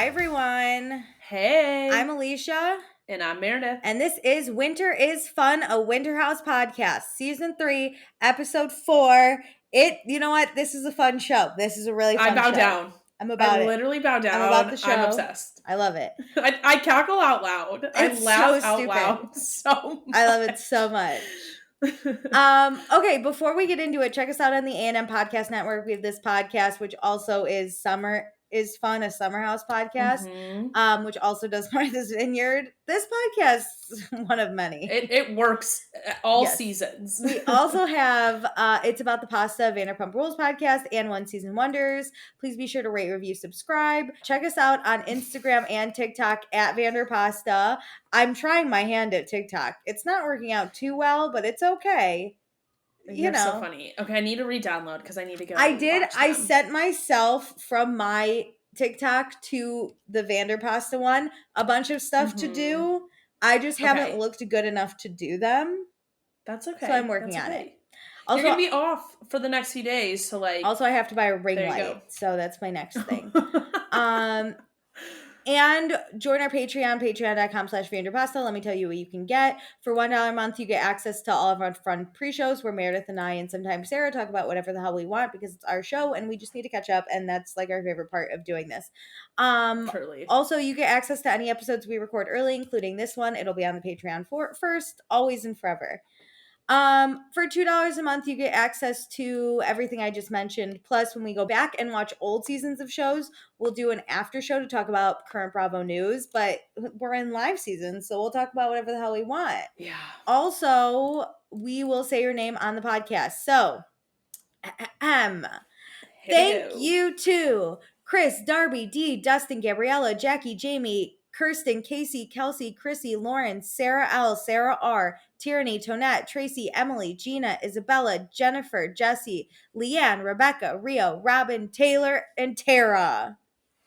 Hi, everyone. Hey. I'm Alicia. And I'm Meredith. And this is Winter is Fun, a Winter House podcast, season 3, episode 4. You know what? This is a fun show. This is a really fun show. I bow down. I'm about I it. literally bow down. I'm about the show. I'm obsessed. I love it. I cackle out loud. I laugh out loud so much. I love it so much. Okay, before we get into it, check us out on the A&M Podcast Network. We have this podcast, which also is Summer is Fun, a Summer House podcast, which also does Martha's Vineyard. This podcast is one of many. It works all seasons. We also have It's About the Pasta, Vanderpump Rules podcast, and One Season Wonders. Please be sure to rate, review, subscribe. Check us out on Instagram and TikTok at Vanderpasta. I'm trying my hand at TikTok. It's not working out too well, but it's okay. You're so funny. Okay, I need to re-download because I need to go. I sent myself from my TikTok to the Vanderpasta one a bunch of stuff to do. I just haven't looked good enough to do them. That's okay. So I'm working on it. Also, you're gonna be off for the next few days, so Also, I have to buy a ring light, so that's my next thing. And join our Patreon, patreon.com/Vanderpasta. Let me tell you what you can get. For $1 a month, you get access to all of our fun pre-shows where Meredith and I and sometimes Sarah talk about whatever the hell we want because it's our show and we just need to catch up, and that's like our favorite part of doing this. Truly. Also, you get access to any episodes we record early, including this one. It'll be on the Patreon first, always and forever. For $2 a month, you get access to everything I just mentioned. Plus, when we go back and watch old seasons of shows, we'll do an after show to talk about current Bravo news, but we're in live season, so we'll talk about whatever the hell we want. Yeah. Also, we will say your name on the podcast. So, thank you to Chris, Darby, Dee, Dustin, Gabriella, Jackie, Jamie, Kirsten, Casey, Kelsey, Chrissy, Lauren, Sarah L, Sarah R, Tierney, Tonette, Tracy, Emily, Gina, Isabella, Jennifer, Jesse, Leanne, Rebecca, Rio, Robin, Taylor, and Tara.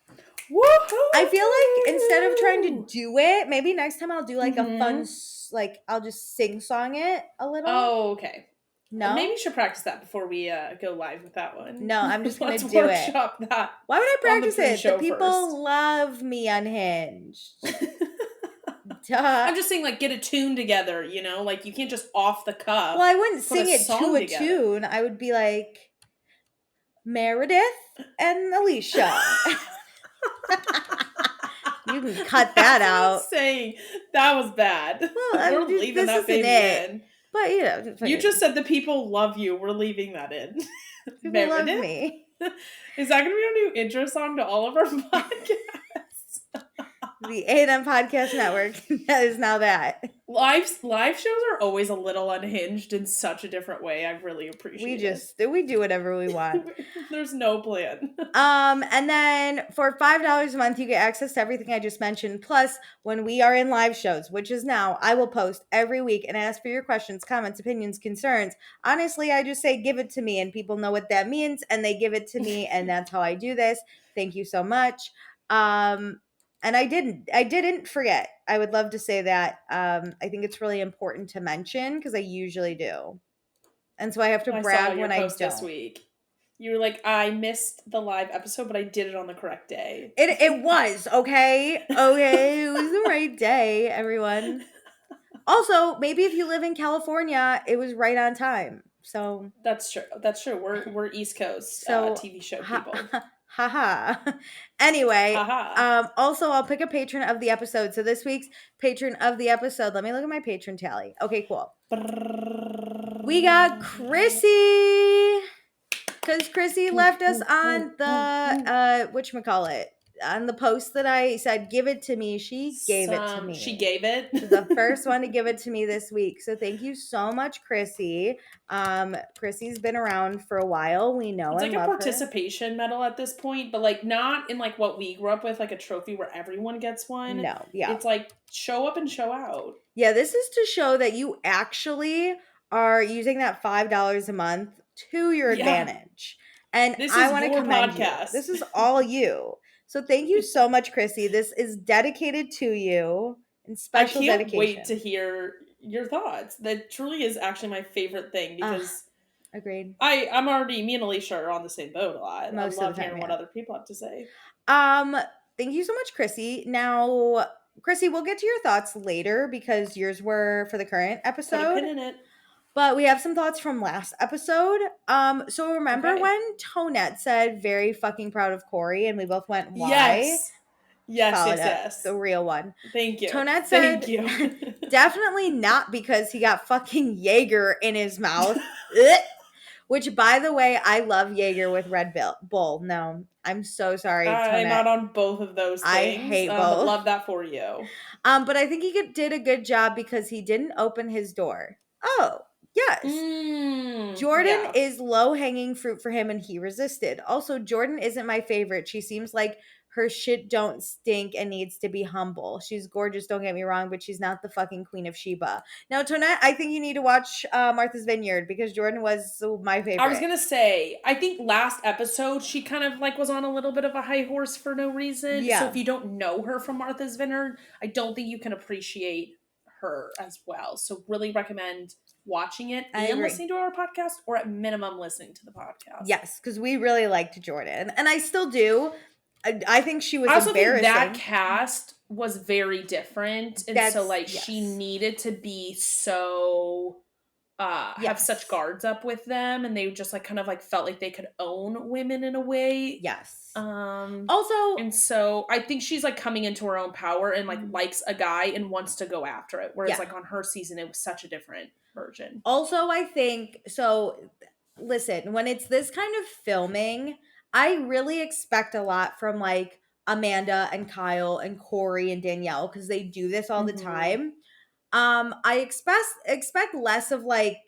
Woohoo! I feel like instead of trying to do it, maybe next time I'll do like a fun, like I'll just sing song it a little. Oh, okay. No? Well, maybe we should practice that before we go live with that one. No, I'm just going to do Let's workshop that. Why would I practice it? The people love me unhinged. Duh. I'm just saying, like, get a tune together, you know? Like, you can't just off the cuff. Well, I wouldn't sing it to a tune. I would be like, Meredith and Alicia. You can cut that out. Saying that was bad. Well, we're leaving that baby in. But you know, you just said the people love you. We're leaving that in. People love me. Is that going to be our new intro song to all of our podcasts? The A&M Podcast Network. That is now that. Live shows are always a little unhinged in such a different way. I really appreciate it. We do whatever we want. There's no plan. And then for $5 a month, you get access to everything I just mentioned. Plus, when we are in live shows, which is now, I will post every week and ask for your questions, comments, opinions, concerns. Honestly, I just say, give it to me, and people know what that means, and they give it to me, and that's how I do this. Thank you so much. And I didn't forget. I would love to say that. I think it's really important to mention because I usually do. And so I have to brag when I don't. This week. You were like, I missed the live episode, but I did it on the correct day. It was, okay? Okay, it was the right day, everyone. Also, maybe if you live in California, it was right on time. So That's true. We're East Coast TV show people. Haha. Anyway, also I'll pick a patron of the episode. So this week's patron of the episode, let me look at my patron tally. Okay, cool. We got Chrissy. Because Chrissy left us on the, whatchamacallit, on the post that I said, give it to me. She gave it to me. She gave it? She's the first one to give it to me this week. So thank you so much, Chrissy. Chrissy's been around for a while. We know it's and like love a participation medal at this point, but like not in like what we grew up with, like a trophy where everyone gets one. No, yeah. It's like show up and show out. Yeah, this is to show that you actually are using that $5 a month to your advantage. And I want to commend you. This is all you. So thank you so much, Chrissy. This is dedicated to you and special dedication. I can't wait to hear your thoughts. That truly is actually my favorite thing because agreed. Me and Alicia are on the same boat a lot. I love hearing what other people have to say. thank you so much, Chrissy. Now, Chrissy, we'll get to your thoughts later because yours were for the current Put a episode. pin in it. But we have some thoughts from last episode. So remember Okay. when Tonette said very fucking proud of Kory, and we both went, why? Yes. Yes, Followed yes, up yes. the real one. Thank you. Tonette Thank said, you. definitely not because he got fucking Jaeger in his mouth. Ugh. Which, by the way, I love Jaeger with Red Bull. No, I'm so sorry, I'm Tonette. out on both of those I things. hate But both. love that for you. But I think he did a good job because he didn't open his door. Oh, yes. Jordan Yeah. is low hanging fruit for him and he resisted. Also, Jordan isn't my favorite. She seems like her shit don't stink and needs to be humble. She's gorgeous, don't get me wrong, but she's not the fucking Queen of Sheba. Now, Tonette, I think you need to watch Martha's Vineyard because Jordan was my I was favorite. gonna say, I think last episode she kind of like was on a little bit of a high horse for no reason. So if Yeah. you don't know her from Martha's Vineyard, I don't think you can appreciate her as well. So really recommend watching it I and agree. listening to our podcast, or at minimum listening to the podcast. Yes, because we really liked Jordan. And I still do. I think she was I also think embarrassing. that cast was very different, and so That's- like she yes. needed to be so have Yes. such guards up with them, and they just like kind of like felt like they could own women in a way. Yes. Also, and so I think she's like coming into her own power and like Mhm. likes a guy and wants to go after it. Whereas Yeah. like on her season, it was such a different version. Also, I think so. Listen, when it's this kind of filming, I really expect a lot from like Amanda and Kyle and Kory and Danielle because they do this all the Mhm. time. I expect less of like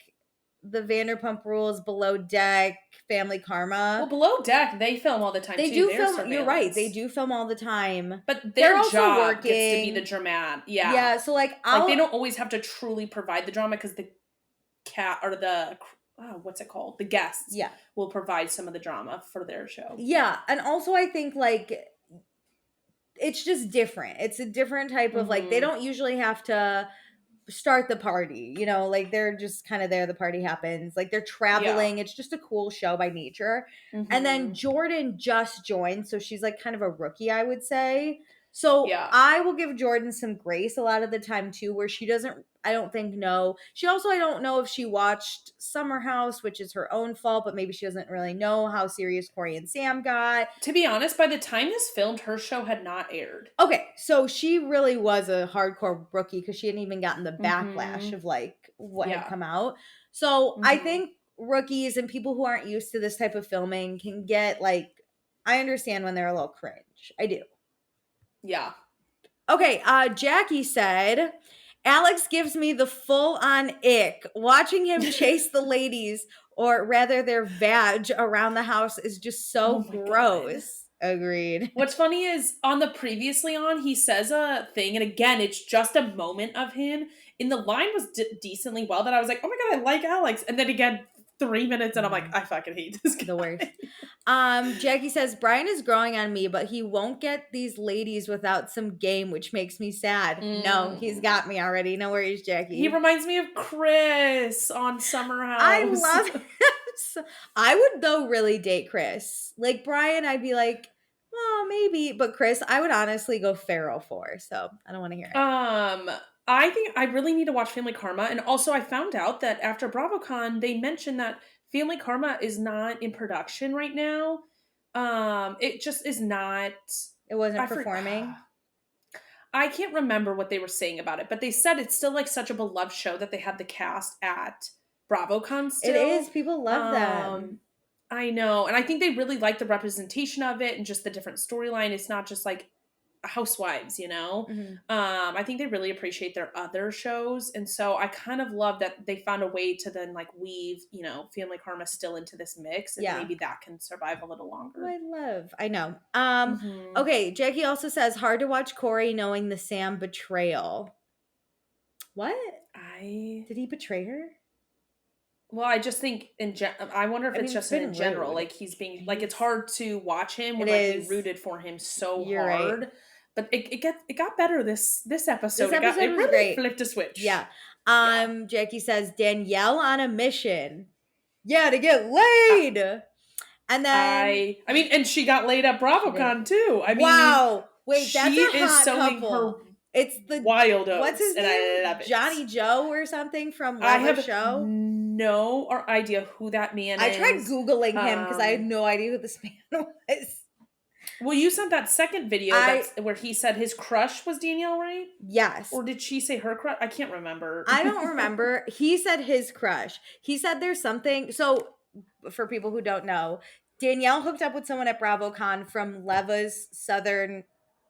the Vanderpump Rules, Below Deck, Family Karma. Well, Below Deck, they film all the time They too. do They're film. You're right. They surveillance. do film all the time. But They're their also job gets to be working. the dramatic. Yeah. Yeah. So like, like they don't always have to truly provide the drama because the cat or the what's it called? The guests yeah. will provide some of the drama for their show. Yeah, and also I think like it's just different. It's a different type of like they Mhm. don't usually have to start the party, you know, like they're just kind of there, the party happens, like they're traveling. It's just a cool show by nature. And then Mhm. Jordan just joined, so she's like kind of a rookie, I would say. So Yeah. I will give Jordan some grace a lot of the time too, where she doesn't, I don't think, know. She also, I don't know if she watched Summer House, which is her own fault, but maybe she doesn't really know how serious Kory and Sam got. To be honest, by the time this filmed, her show had not aired. Okay, so she really was a hardcore rookie because she hadn't even gotten the backlash Mhm. of like what Yeah. had come out. So I Mhm. think rookies and people who aren't used to this type of filming can get like, I understand when they're a little cringe. I do. Yeah. Okay, Jackie said, Alex gives me the full on ick. Watching him chase the ladies, or rather their vag, around the house is just so Oh my gross. Agreed. What's funny is on the previously on, he says a thing, and again, it's just a moment of him. And the line was decently well that I was like, oh my God, I like Alex. And then again, 3 minutes, and I'm like, I fucking hate this guy. The worst. Jackie says, Brian is growing on me, but he won't get these ladies without some game, which makes me sad. No, he's got me already. No worries, Jackie. He reminds me of Chris on Summer House. I love him. I would, though, really date Chris. Like, Brian, I'd be like, well, maybe. But Chris, I would honestly go feral for. So I don't want to hear it. I think I really need to watch Family Karma. And also, I found out that after BravoCon, they mentioned that Family Karma is not in production right now. It just is not. It wasn't performing. I can't remember what they were saying about it, but they said it's still like such a beloved show that they have the cast at BravoCon still. It is. People love them. I know. And I think they really like the representation of it and just the different storyline. It's not just like housewives, you know? Mm-hmm. I think they really appreciate their other shows. And so I kind of love that they found a way to then like weave, you know, Family Karma still into this mix. And maybe that can survive a little longer. I know. Okay, Jackie also says, hard to watch Kory knowing the Sam betrayal. What? Did he betray her? Well, I just think I wonder if it's just in general. Like he's being like it's hard to watch him when like we rooted for him so hard. Right. But it got better this episode. It really great. Flipped a switch. Yeah. Jackie says Danielle on a mission. Yeah, to get laid. And then I mean, and she got laid at BravoCon too. I mean, wow. Wait, that's a hot couple. It's the wild oats, what's his name? I love it. Johnny Joe or something from Love I have Show? no idea who that man is. I tried Googling him because I had no idea who this man was. Well, you sent that second video where he said his crush was Danielle, right? Yes. Or did she say her crush? I can't remember. I don't remember. He said his crush. He said there's something. So, for people who don't know, Danielle hooked up with someone at BravoCon from Leva's Southern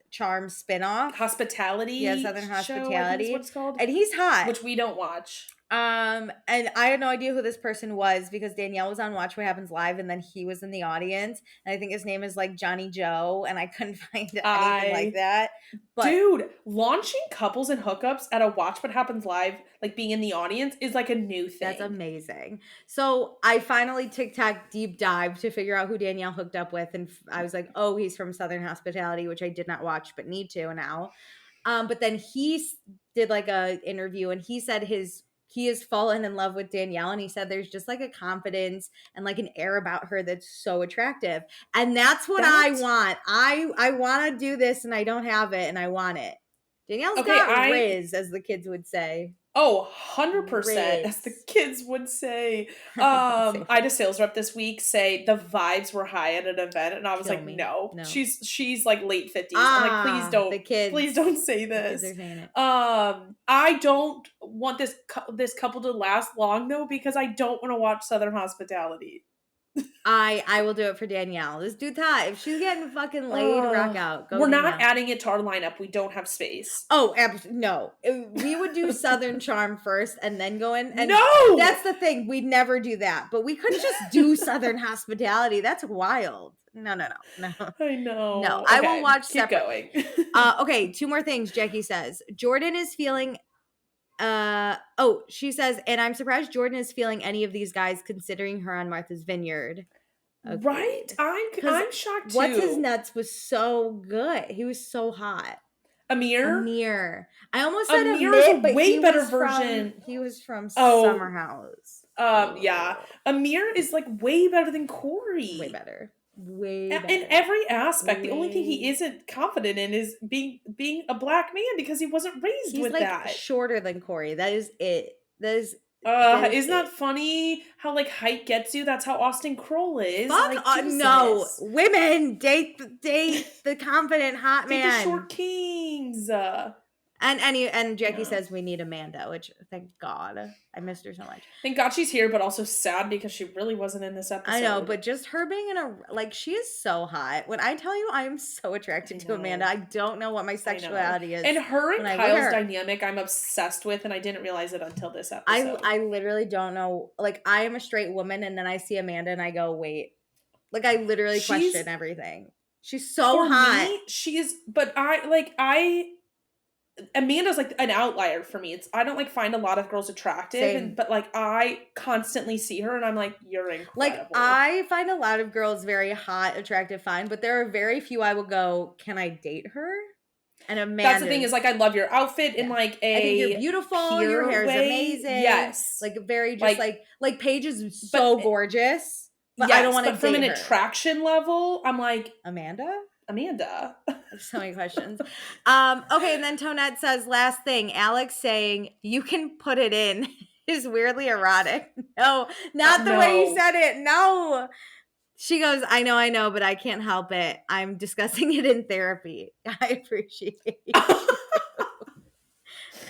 Charm spinoff. Hospitality. Yeah, Southern Hospitality. Show, I think is what it's called. And he's hot. Which we don't watch. And I had no idea who this person was because Danielle was on Watch What Happens Live and then he was in the audience. And I think his name is like Johnny Joe and I couldn't find anything like that. But dude, launching couples and hookups at a Watch What Happens Live, like being in the audience, is like a new thing. That's amazing. So I finally TikTok deep dive to figure out who Danielle hooked up with. And I was like, oh, he's from Southern Hospitality, which I did not watch but need to now. But then he did like a interview and he said he has fallen in love with Danielle and he said there's just like a confidence and like an air about her that's so attractive. And that's what I want. I want to do this and I don't have it and I want it. Danielle's got Riz, as the kids would say. Oh, 100%, as the kids would say. I had a sales rep this week say the vibes were high at an event, and I was like, no. She's like late 50s. I'm like, please don't say this. The kids are saying it. I don't want this couple to last long though, because I don't want to watch Southern Hospitality. I will do it for Danielle. This dude's hot. If she's getting fucking laid, rock out. We're not adding it to our lineup. We don't have space. Oh, no. We would do Southern Charm first and then go in. And no! That's the thing. We'd never do that. But we couldn't just do Southern Hospitality. That's wild. No. I know. No, okay, I will watch keep going. Okay, 2 more things Jackie says. Jordan is feeling... she says, and I'm surprised Jordan is feeling any of these guys considering her on Martha's Vineyard. Okay. Right? I'm shocked too. What's his nuts was so good. He was so hot. Amir. I almost said Amir is a way better version. He was from Summer House. Yeah. Amir is like way better than Kory. Way better. In every aspect. The only thing he isn't confident in is being a black man because he wasn't raised with that. He's shorter than Kory. That is it. Isn't that funny how like height gets you? That's how Austin Kroll is. Fuck no. Women date the confident hot man. Date the short kings. And Jackie says we need Amanda, which thank God. I missed her so much. Thank God she's here, but also sad because she really wasn't in this episode. I know, but just her being she is so hot. When I tell you I am so attracted to Amanda, I don't know what my sexuality is. And her and Kyle's dynamic I'm obsessed with, and I didn't realize it until this episode. I literally don't know. Like, I am a straight woman, and then I see Amanda and I go, wait. Like, I literally question everything. She's so hot. Me, she is, but Amanda's like an outlier for me. I don't like find a lot of girls attractive, but like I constantly see her and I'm like, you're incredible. Like I find a lot of girls very hot, attractive, fine, but there are very few I will go, can I date her? And Amanda, that's the thing is like I love your outfit in like a I think you're beautiful, your hair is amazing. Yes. Like very just like Paige is so gorgeous. But I don't want to date from an her. Attraction level, I'm like Amanda. So many questions. Okay, and then Tonette says, last thing, Alex saying, you can put it in is weirdly erotic. No, not the way you said it. No. She goes, I know, but I can't help it. I'm discussing it in therapy. I appreciate it.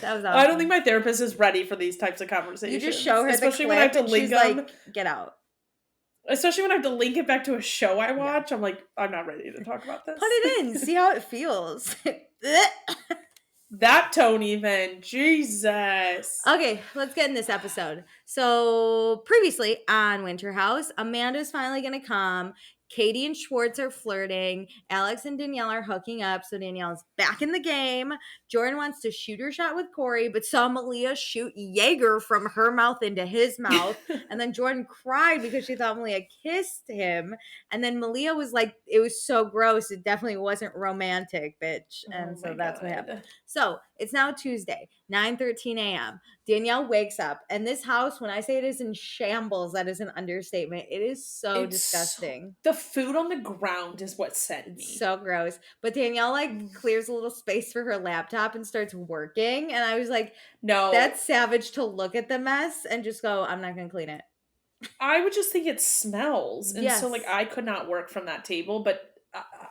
That was awesome. I don't think my therapist is ready for these types of conversations. You just show her especially the clip when I have to link them. Like, get out. Especially when I have to link it back to a show I watch. I'm like, I'm not ready to talk about this. Put it in. See how it feels. That tone even. Jesus. Okay, let's get in this episode. So previously on Winter House, Amanda's finally going to come. Katie and Schwartz are flirting. Alex and Danielle are hooking up. So Danielle's back in the game. Jordan wants to shoot her shot with Kory, but saw Malia shoot Jaeger from her mouth into his mouth. And then Jordan cried because she thought Malia kissed him. And then Malia was like, it was so gross. It definitely wasn't romantic, bitch. And so that's what happened. So it's now Tuesday, 9:13 a.m. Danielle wakes up, and this house, when I say it is in shambles, that is an understatement. It is so disgusting. The food on the ground is what sent me. So gross. But Danielle like clears a little space for her laptop and starts working. And I was like, no, that's savage to look at the mess and just go, I'm not going to clean it. I would just think it smells. And so like I could not work from that table, but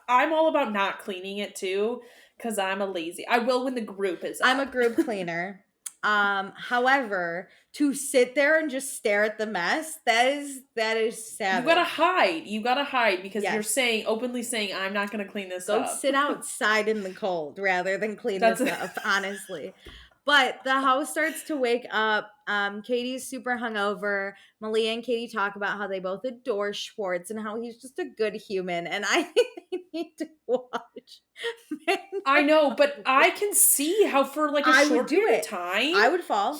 I'm all about not cleaning it too because I'm a lazy. I will when the group is up. I'm a group cleaner. However, to sit there and just stare at the mess, that is savage. You gotta hide because you're openly saying, I'm not gonna clean this up. Go sit outside in the cold rather than clean this up, honestly. But the house starts to wake up. Katie's super hungover. Malia and Katie talk about how they both adore Schwartz and how he's just a good human. And I think they need to watch. I know, but I can see how for like a short period of time, I would fall.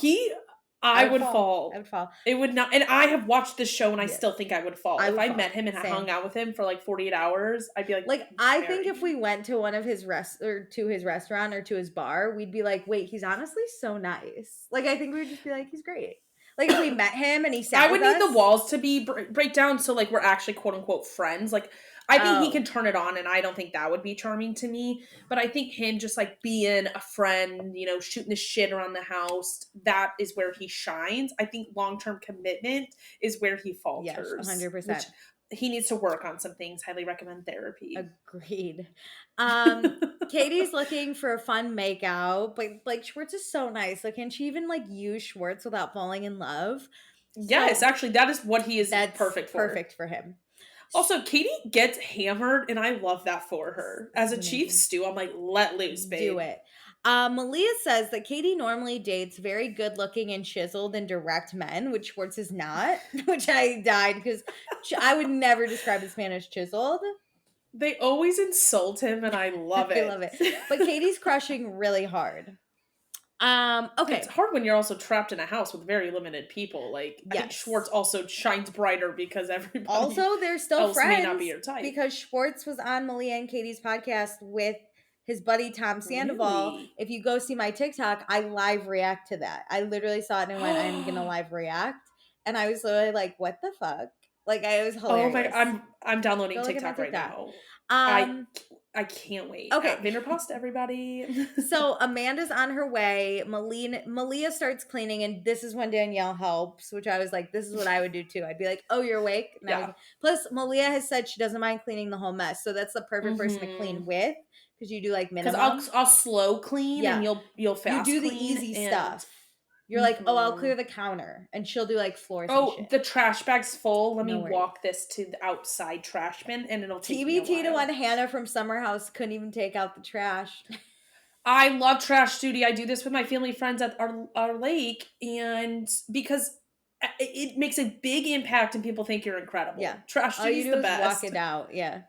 I would fall. I would fall. It would not. And I have watched this show and I still think I would fall. If I met him and hung out with him for like 48 hours, I'd be like, I think if we went to one of his to his restaurant or to his bar, we'd be like, wait, he's honestly so nice. Like, I think we would just be like, he's great. Like, if we met him and he sat with us. I would need the walls to be break down so like we're actually quote unquote friends. Like, I think he can turn it on and I don't think that would be charming to me. But I think him just like being a friend, you know, shooting the shit around the house, that is where he shines. I think long-term commitment is where he falters. Yes, 100%. He needs to work on some things. Highly recommend therapy. Agreed. Katie's looking for a fun makeout, but like Schwartz is so nice. Like, can she even like use Schwartz without falling in love? Yes, actually, that is what he is perfect for. Perfect for him. Also, Katie gets hammered, and I love that for her. As a chief stew, I'm like, let loose, babe. Do it. Malia says that Katie normally dates very good-looking and chiseled and direct men, which Schwartz is not, which I died because I would never describe this man as chiseled. They always insult him, and I love it. I love it. But Katie's crushing really hard. Okay. It's hard when you're also trapped in a house with very limited people. Like, I think Schwartz also shines brighter because everybody also they're still friends may not be your type. Because Schwartz was on Malia and Katie's podcast with his buddy Tom Sandoval. Really? If you go see my TikTok, I live react to that. I literally saw it and went, I'm gonna live react. And I was literally like, what the fuck? Like, I was hilarious. Oh my, I'm downloading TikTok right now. I can't wait. Okay. Vinderpost, everybody. So Amanda's on her way. Malia starts cleaning, and this is when Danielle helps, which I was like, this is what I would do too. I'd be like, oh, you're awake? Plus, Malia has said she doesn't mind cleaning the whole mess. So that's the perfect person to clean with, because you do like minimum. Because I'll slow clean and you'll fast clean. You do the clean easy stuff. You're like, oh, I'll clear the counter. And she'll do like floors and shit. The trash bag's full. Let me walk this to the outside trash bin and it'll take me a while. TBT to when Hannah from Summer House couldn't even take out the trash. I love trash duty. I do this with my family friends at our lake. And because it makes a big impact and people think you're incredible. Yeah. Trash duty is the best. Walk it out. Yeah.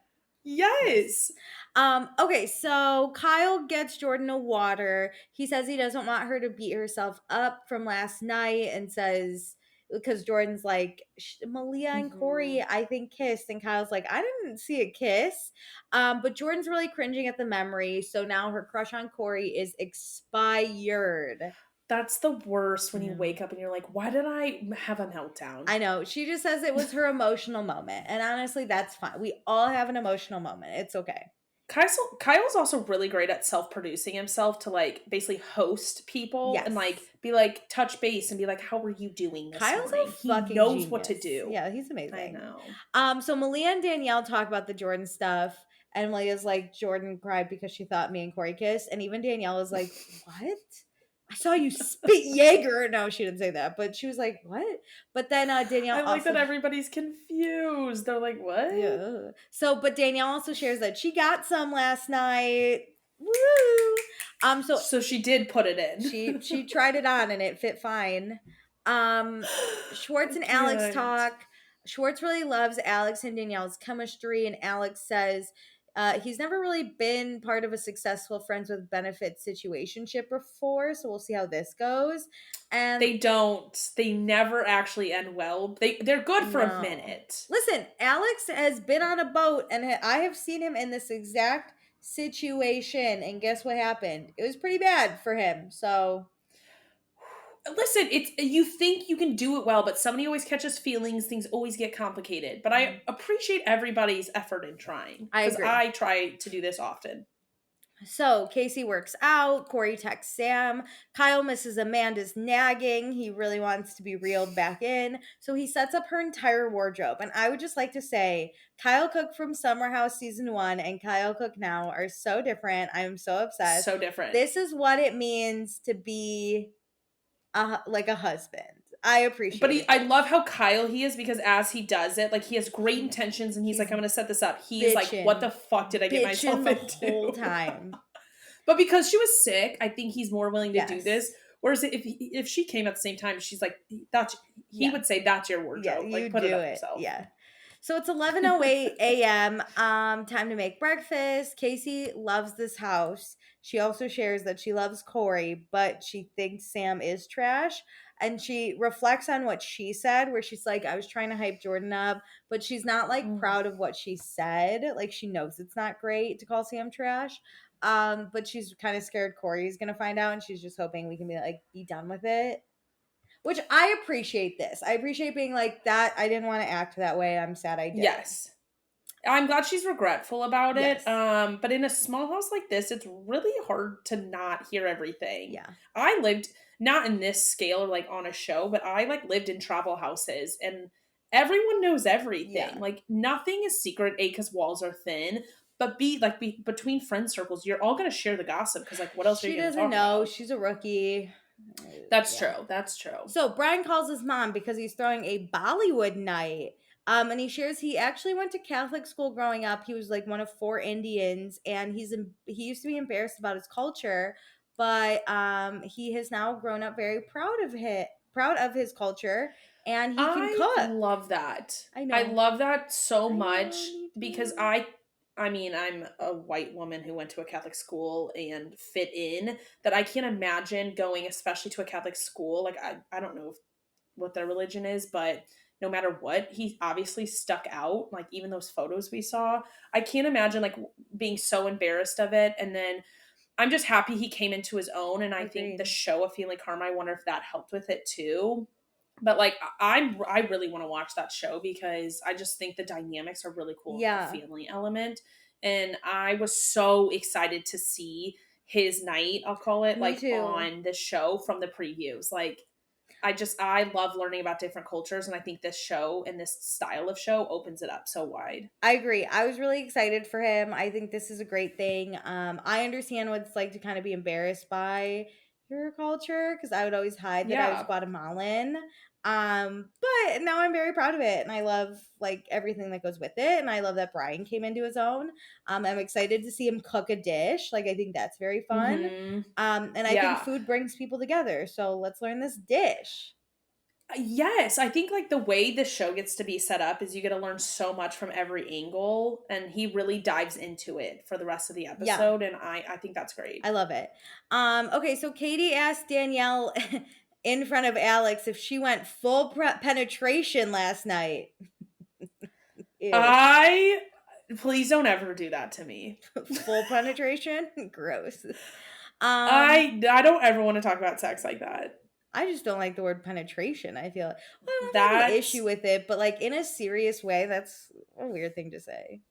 Yes. Okay, so Kyle gets Jordan a water. He says he doesn't want her to beat herself up from last night and says, because Jordan's like, Malia and Kory, I think, kissed. And Kyle's like, I didn't see a kiss. But Jordan's really cringing at the memory. So now her crush on Kory is expired. That's the worst when you wake up and you're like, why did I have a meltdown? I know. She just says it was her emotional moment. And honestly, that's fine. We all have an emotional moment. It's okay. Kyle's also really great at self-producing himself to like basically host people and like be like touch base and be like, how are you doing this Kyle's morning? He fucking knows genius. What to do. Yeah, he's amazing. I know. So Malia and Danielle talk about the Jordan stuff. And Malia's like, Jordan cried because she thought me and Kory kissed. And even Danielle was like, what? I saw you spit Jaeger. No, she didn't say that, but she was like, what? But then Danielle I like that everybody's confused. They're like, what? Yeah. So, but Danielle also shares that she got some last night. Woo! So she did put it in. She tried it on and it fit fine. Schwartz and Alex talk. Schwartz really loves Alex and Danielle's chemistry, and Alex says he's never really been part of a successful friends with benefits situationship before, so we'll see how this goes. And they never actually end well. They're good for a minute. Listen, Alex has been on a boat, and I have seen him in this exact situation, and guess what happened? It was pretty bad for him. So Listen, it's you think you can do it well, but somebody always catches feelings. Things always get complicated. But I appreciate everybody's effort in trying I because agree. I try to do this often. So Casey works out. Kory texts Sam. Kyle misses Amanda's nagging. He really wants to be reeled back in. So he sets up her entire wardrobe. And I would just like to say, Kyle Cook from Summer House season 1 and Kyle Cook now are so different. I'm so obsessed. So different. This is what it means to be like a husband. I appreciate it. I love how Kyle he is because as he does it, like he has great intentions and he's like, I'm gonna set this up. He's like, what the fuck did I get myself into? The whole time. But because she was sick, I think he's more willing to do this. Whereas if she came at the same time, she's like, he would say that's your wardrobe. Yeah, like put it up it. yourself. Yeah. So it's 11:08 a.m. Time to make breakfast. Casey loves this house. She also shares that she loves Kory, but she thinks Sam is trash. And she reflects on what she said, where she's like, I was trying to hype Jordan up, but she's not like proud of what she said. Like she knows it's not great to call Sam trash. But she's kind of scared Kory's gonna find out, and she's just hoping we can be done with it. Which I appreciate this. I appreciate being like that. I didn't want to act that way. I'm sad I did. Yes. I'm glad she's regretful about it. But in a small house like this, it's really hard to not hear everything. Yeah. I lived not in this scale or like on a show, but I like lived in travel houses and everyone knows everything. Yeah. Like nothing is secret, A, because walls are thin. But B, like between friend circles, you're all gonna share the gossip because like what else are you gonna talk about? She doesn't know. She's a rookie. That's true. That's true. So Brian calls his mom because he's throwing a Bollywood night. And he shares he actually went to Catholic school growing up. He was like one of 4 Indians, and he used to be embarrassed about his culture, but he has now grown up very proud of his culture, and he can cook. I love that. I know. I love that so much because I mean, I'm a white woman who went to a Catholic school and fit in, that I can't imagine going, especially to a Catholic school. Like, I don't know what their religion is, but no matter what, he obviously stuck out. Like, even those photos we saw, I can't imagine, like, being so embarrassed of it. And then I'm just happy he came into his own. And I think the show of Feeling Karma, I wonder if that helped with it too. But like I really want to watch that show because I just think the dynamics are really cool. Yeah, the family element, and I was so excited to see his night. I'll call it on the show from the previews. Like I love learning about different cultures, and I think this show and this style of show opens it up so wide. I agree. I was really excited for him. I think this is a great thing. I understand what it's like to kind of be embarrassed by your culture because I would always hide that I was Guatemalan. But now I'm very proud of it, and I love like everything that goes with it, and I love that Brian came into his own. I'm excited to see him cook a dish. Like I think that's very fun. And I think food brings people together. So let's learn this dish. Yes, I think like the way the show gets to be set up is you get to learn so much from every angle, and he really dives into it for the rest of the episode, and I think that's great. I love it. Okay, so Katie asked Danielle in front of Alex if she went full penetration last night. Please don't ever do that to me. Full penetration? Gross. I don't ever want to talk about sex like that. I just don't like the word penetration. I feel I don't have an issue with it, but like in a serious way, that's a weird thing to say.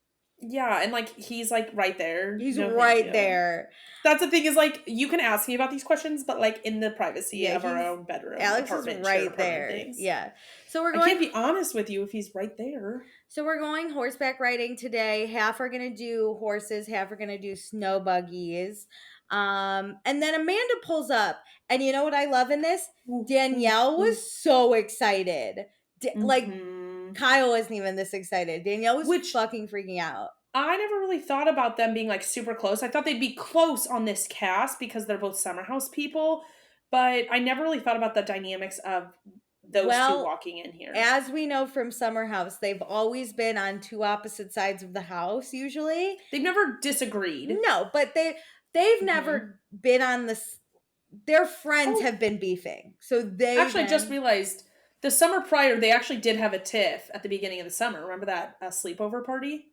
Yeah, and like he's like right there. He's right there. That's the thing is like you can ask me about these questions, but like in the privacy of our own bedroom. Alex is right there. Things. Yeah. So we're going. I can't be honest with you if he's right there. So we're going horseback riding today. Half are gonna do horses, half are gonna do snow buggies. And then Amanda pulls up, and you know what I love in this? Danielle was so excited. Like Kyle wasn't even this excited. Danielle was fucking freaking out. I never really thought about them being like super close. I thought they'd be close on this cast because they're both Summer House people, but I never really thought about the dynamics of those two walking in here. As we know from Summer House, they've always been on 2 opposite sides of the house, usually. They've never disagreed. No, but they've never been on this. Their friends have been beefing. So they actually just realized the summer prior, they actually did have a tiff at the beginning of the summer. Remember that sleepover party?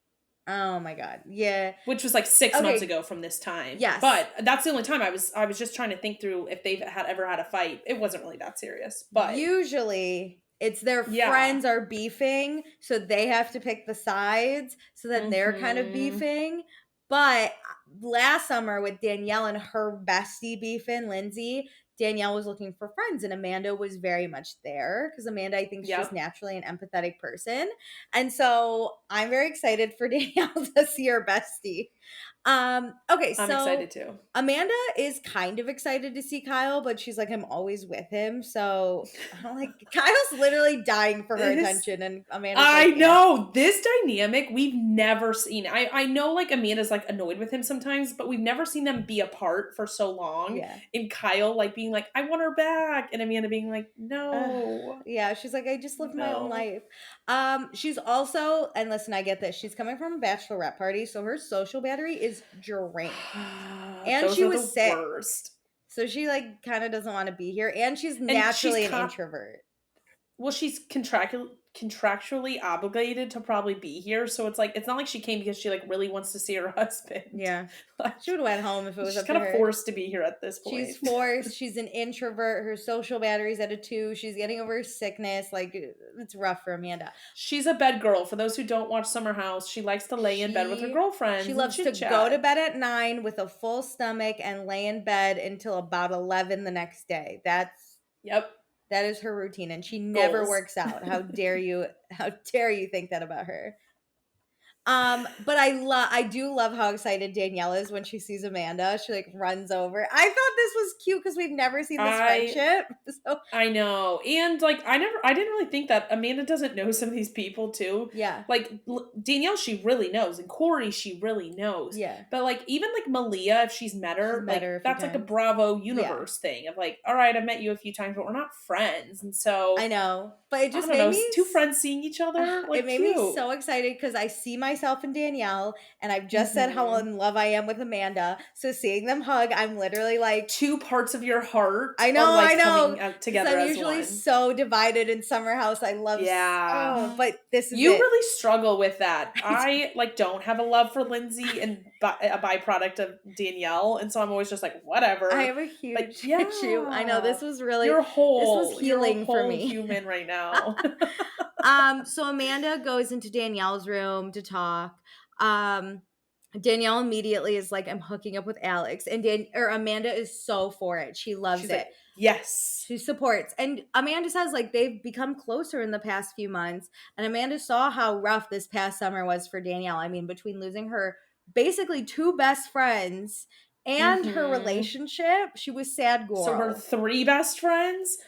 Oh my god. Yeah. Which was like 6 months Okay. ago from this time. Yes. But that's the only time I was just trying to think through if they've had ever had a fight. It wasn't really that serious. But Usually, it's their yeah. friends are beefing, so they have to pick the sides, so then they're kind of Mhm. beefing. But last summer with Danielle and her bestie beefing, Lindsay, Danielle was looking for friends and Amanda was very much there because Amanda, I think, is just Yep. naturally an empathetic person. And so I'm very excited for Danielle to see her bestie. Okay, I'm so excited too. Amanda is kind of excited to see Kyle, but she's like, I'm always with him. So I'm like, Kyle's literally dying for her This attention, and Amanda's I like, yeah. know. This dynamic we've never seen. I know like Amanda's like annoyed with him sometimes, but we've never seen them be apart for so long. Yeah. And Kyle like being like, I want her back. And Amanda being like, Ugh, no. yeah, she's like, I just live my own No. life. She's also, and listen, I get this. She's coming from a bachelorette party, so her social battery is drained. And Those she are was the sick. worst. So she like kind of doesn't want to be here. And she's And she's naturally an introvert. well, she's contractually obligated to probably be here, so it's like it's not like she came because she like really wants to see her husband. Yeah. Like, She would have went home if it was she's up to kind of her. forced to be here at this She's point. forced. She's an introvert. Her social battery's at a 2. She's getting over her sickness. Like, it's rough for Amanda. She's a bed girl. For those who don't watch Summer House, she likes to lay in bed with her She girlfriends and loves to chit go to chat. bed at 9 with a full stomach and lay in bed until about 11 the next day. Yep. That is her routine, and she never Goals. works out. How dare you? How dare you think that about her? But I do love how excited Danielle is when she sees Amanda. She like runs over. I thought this was cute because we've never seen this I friendship. So I know. And like I didn't really think that Amanda doesn't know some of these people too. yeah, Like Danielle she really knows and Kory she really knows. yeah. But like even like Malia if she's met She's her, met like her a few that's like a times. Bravo Yeah, universe thing of like all right, I've met you a few times but we're not friends. And I so know. But it I just don't made know, me two friends seeing each other, it like made me cute. so excited because I see myself in Danielle, and I've just said how Mhm. in love I am with Amanda. So seeing them hug, I'm literally like, Two parts of your heart are I like know, coming because together I'm as usually one. so divided in Summer House. I love, Yeah. oh, but this is You it. really struggle with that. I I, like, don't have a love for Lindsay and a byproduct of Danielle, and so I'm always just like, I "Whatever." have a But huge issue. I know yeah. this was You're a healing for whole me. human right now. So Amanda goes into Danielle's room to talk. Um, Danielle immediately is like, I'm hooking up with Alex. And Amanda is so for it. She loves She's it. like, "Yes." She supports. And Amanda says like they've become closer in the past few months. And Amanda saw how rough this past summer was for Danielle. I mean, between losing her basically 2 best friends and her Mhm. relationship, she was sad So her girl. 3 best friends,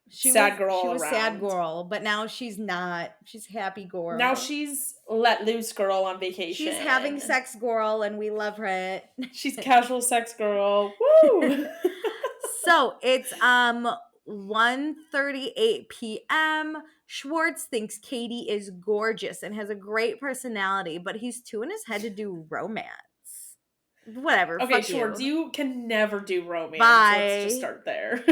sad girl She all was sad around. girl, but now she's not. She's happy Now girl. she's let loose girl on She's having vacation. sex girl and we love her. She's casual sex girl. Woo! So it's 1:38 p.m. Schwartz thinks Katie is gorgeous and has a great personality, but he's too in his head to do romance. Whatever, Okay, fuck Schwartz, you. you can never do romance. Let's just Bye. start there.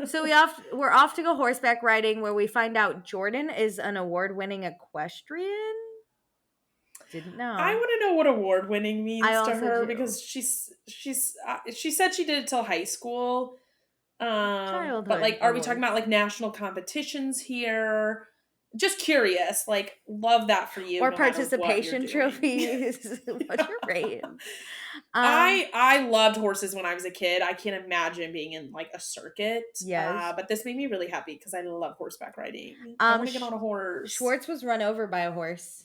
So we're off to go horseback riding where we find out Jordan is an award-winning equestrian. Didn't I know. want to know what award winning I means to also her do. because she said she did it till high school. But Childhood like, are we talking about awards. like national competitions here? Just curious. Like, love that for you, Or no matter what you're participation doing. trophies. What's your range? I loved horses when I was a kid. I can't imagine being in like a circuit. Yes. But this made me really happy because I love horseback riding. I Um, want to get Sh- on a horse. Schwartz was run over by a horse.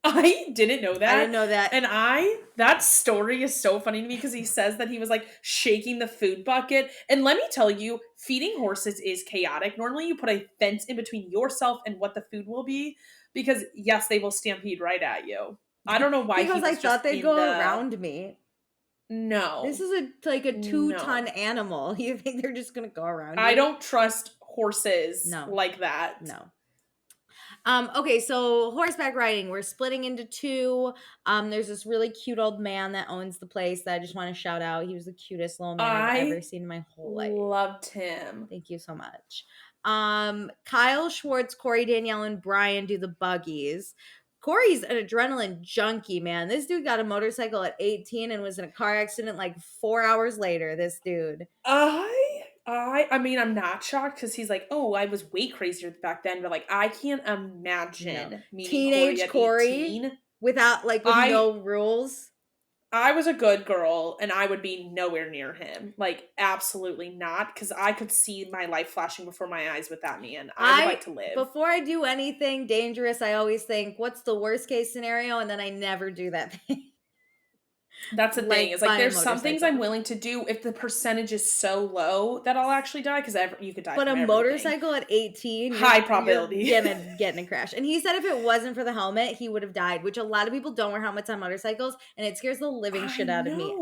I didn't know I that. didn't know that. And that story is so funny to me because he says that he was like shaking the food bucket. And let me tell you, feeding horses is chaotic. Normally, you put a fence in between yourself and what the food will be because, yes, they will stampede right at you. I don't know why He he goes, I was just thought they'd in go the. around me. This No, is like a 2-ton no. animal. You think they're just gonna go around I you? don't trust horses No, like that. no. Okay, so horseback riding, we're splitting into 2. There's this really cute old man that owns the place that I just want to shout out. He was the cutest little man I've ever I seen in my whole life. loved him. Thank you so much. Kyle, Schwartz, Kory, Danielle, and Brian do the buggies. Kory's an adrenaline junkie, man. This dude got a motorcycle at 18 and was in a car accident like 4 hours later, this dude. I mean, I'm not shocked because he's like, oh, I was way crazier back then, but like, I can't imagine meeting teenage Kory at 18. Without like with no rules. I was a good girl and I would be nowhere near him. Like, absolutely not. Because I could see my life flashing before my eyes with that man. I would like to live. Before I do anything dangerous, I always think, what's the worst case scenario? And then I never do that thing. That's the thing. It's like there's some things I'm willing to do if the percentage is so low that I'll actually die because you could die. But from a motorcycle at 18, high probability, you're gonna get in a crash. And he said if it wasn't for the helmet, he would have died. Which a lot of people don't wear helmets on motorcycles, and it scares the living shit out of me.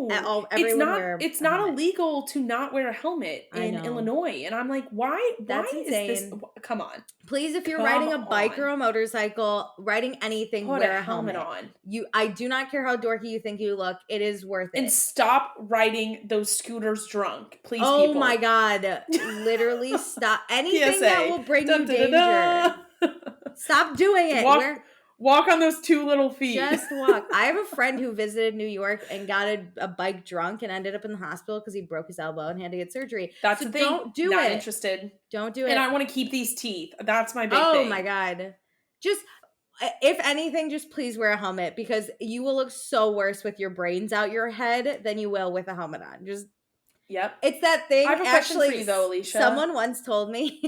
It's not illegal to not wear a helmet in Illinois, and I'm like, why? That's insane. Is this? Come on. Please, if you're riding a bike or a motorcycle, riding anything, wear a helmet on. I do not care how dorky you think you look. It is worth it. And stop riding those scooters drunk, please. Oh my God! Literally stop anything that will bring you danger. Stop doing it. Walk on those two little feet. Just walk. I have a friend who visited New York and got a bike drunk and ended up in the hospital because he broke his elbow and had to get surgery. That's the thing. Don't do Not it. Interested. Don't do it. And I want to keep these teeth. That's my big thing. Oh my God! Just. If anything, just please wear a helmet because you will look so worse with your brains out your head than you will with a helmet on. Just it's that thing. I have a question for you though, Alicia. Someone once told me,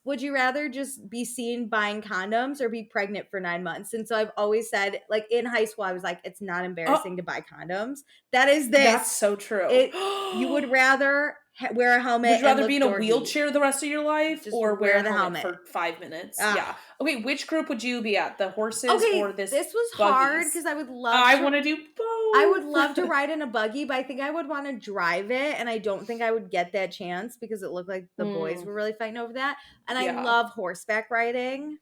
would you rather just be seen buying condoms or be pregnant for 9 months? And so I've always said, like in high school, I was like, it's not embarrassing to buy condoms. That is this. That's so true. You would rather wear a helmet. Would you rather be in a wheelchair the rest of your life or wear the helmet for 5 minutes? Yeah. Okay, which group would you be at? The horses or this? This was buggies? hard because I would love. I want to do both. I would love to ride in a buggy, but I think I would want to drive it, and I don't think I would get that chance because it looked like the boys were really fighting over that. And I love horseback riding.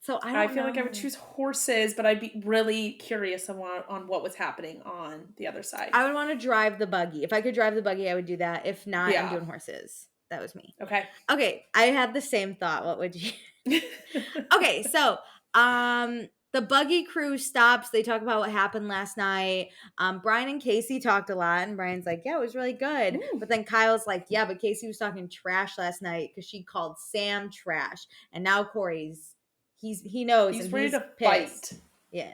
So I feel like I would choose horses, but I'd be really curious on what was happening on the other side. I would want to drive the buggy. If I could drive the buggy, I would do that. If not, I'm doing horses. That was me. Okay. I had the same thought. What would you? Okay, so the buggy crew stops. They talk about what happened last night. Brian and Casey talked a lot, and Brian's like, yeah, it was really good. Ooh. But then Kyle's like, yeah, but Casey was talking trash last night because she called Sam trash. And now Kory's he knows he's and ready he's to pissed. Fight. Yeah.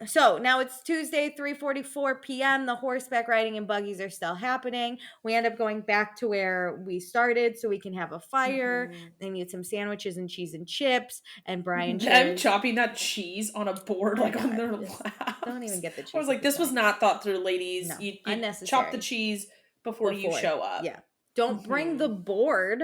So now it's Tuesday, 3:44 p.m. The horseback riding and buggies are still happening. We end up going back to where we started so we can have a fire. They need some sandwiches and cheese and chips. And Brian chopping that cheese on a board on their lap. Don't even get the cheese. I was like, this was not thought through, ladies. No, you unnecessary. Chop the cheese before you show up. Yeah. Don't bring the board.